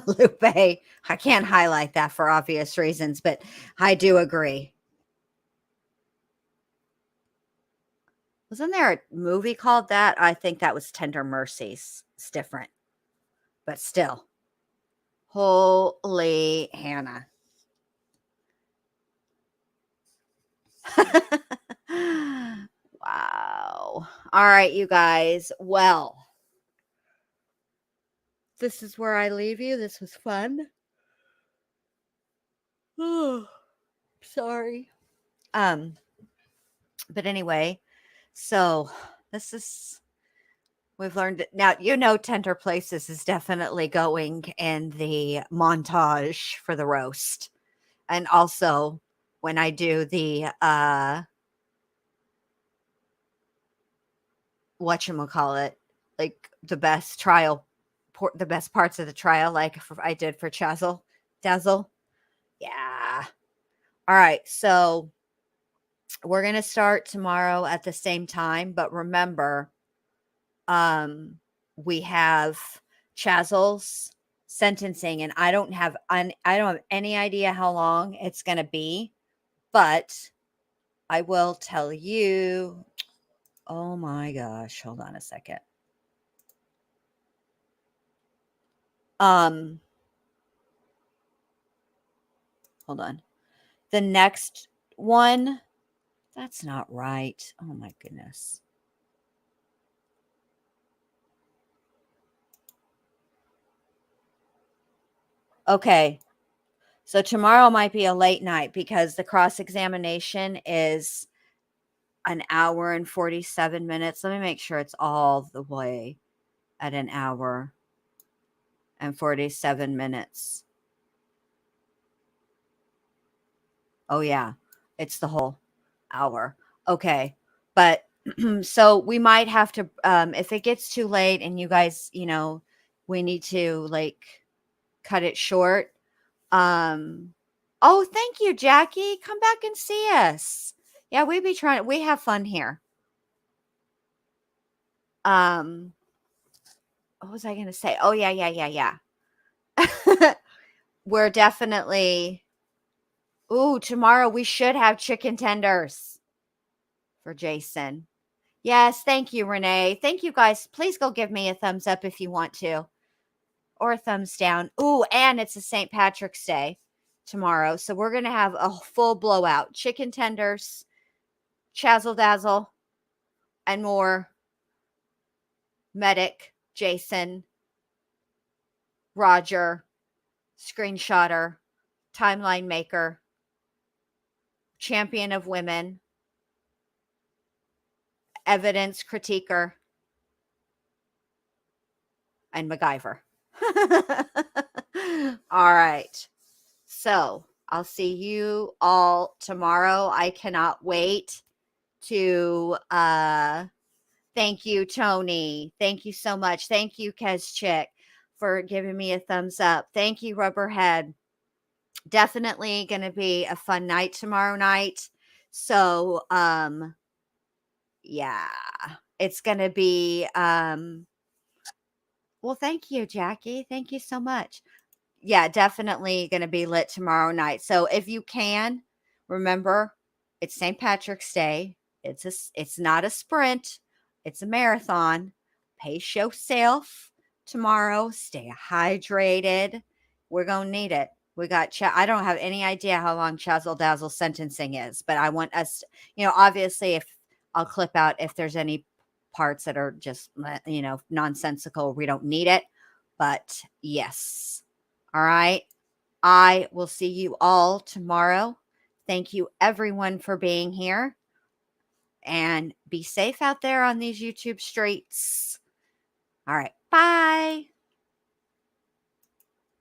Lupe, I can't highlight that for obvious reasons, but I do agree. Wasn't there a movie called that? I think that was Tender Mercies. It's different, but still. Holy Hannah. Wow. All right, you guys. Well, this is where I leave you. This was fun. Oh, sorry. But anyway, so this is, we've learned it. Now, you know, Tender Places is definitely going in the montage for the roast. And also when I do the, whatchamacallit, like the best trial, the best parts of the trial, like I did for Dazzle. Yeah. All right. So we're going to start tomorrow at the same time, but remember, we have Chazel's sentencing, and I don't have any idea how long it's going to be, but I will tell you. Oh my gosh, hold on a second. Hold on. The next one, that's not right. Oh my goodness. Okay. So tomorrow might be a late night because the cross-examination is an hour and 47 minutes. Let me make sure it's all the way at an hour and 47 minutes. Oh, yeah. It's the whole hour. Okay. But so we might have to, if it gets too late and you guys, you know, we need to like cut it short. Oh, thank you, Jackie. Come back and see us. Yeah, we have fun here. What was I going to say? Oh, yeah. We're definitely, tomorrow we should have chicken tenders for Jason. Yes, thank you, Renee. Thank you, guys. Please go give me a thumbs up if you want to, or a thumbs down. Ooh, and it's a St. Patrick's Day tomorrow, so we're going to have a full blowout. Chicken tenders, Chazzle Dazzle, and more. Medic, Jason, Roger, Screenshotter, Timeline Maker, Champion of Women, Evidence Critiquer, and MacGyver. All right. So I'll see you all tomorrow. I cannot wait to thank you, Tony. Thank you so much. Thank you, Kezchick, for giving me a thumbs up. Thank you, Rubberhead. Definitely gonna be a fun night tomorrow night. So yeah, it's gonna be well, thank you, Jackie. Thank you so much. Yeah, definitely going to be lit tomorrow night. So if you can, remember it's St. Patrick's Day. It's not a sprint, it's a marathon. Pace yourself tomorrow. Stay hydrated. We're going to need it. We got I don't have any idea how long Chazzle Dazzle sentencing is, but I want us, obviously if I'll clip out if there's any parts that are just, nonsensical, we don't need it. But yes. All right. I will see you all tomorrow. Thank you, everyone, for being here. And be safe out there on these YouTube streets. All right. Bye.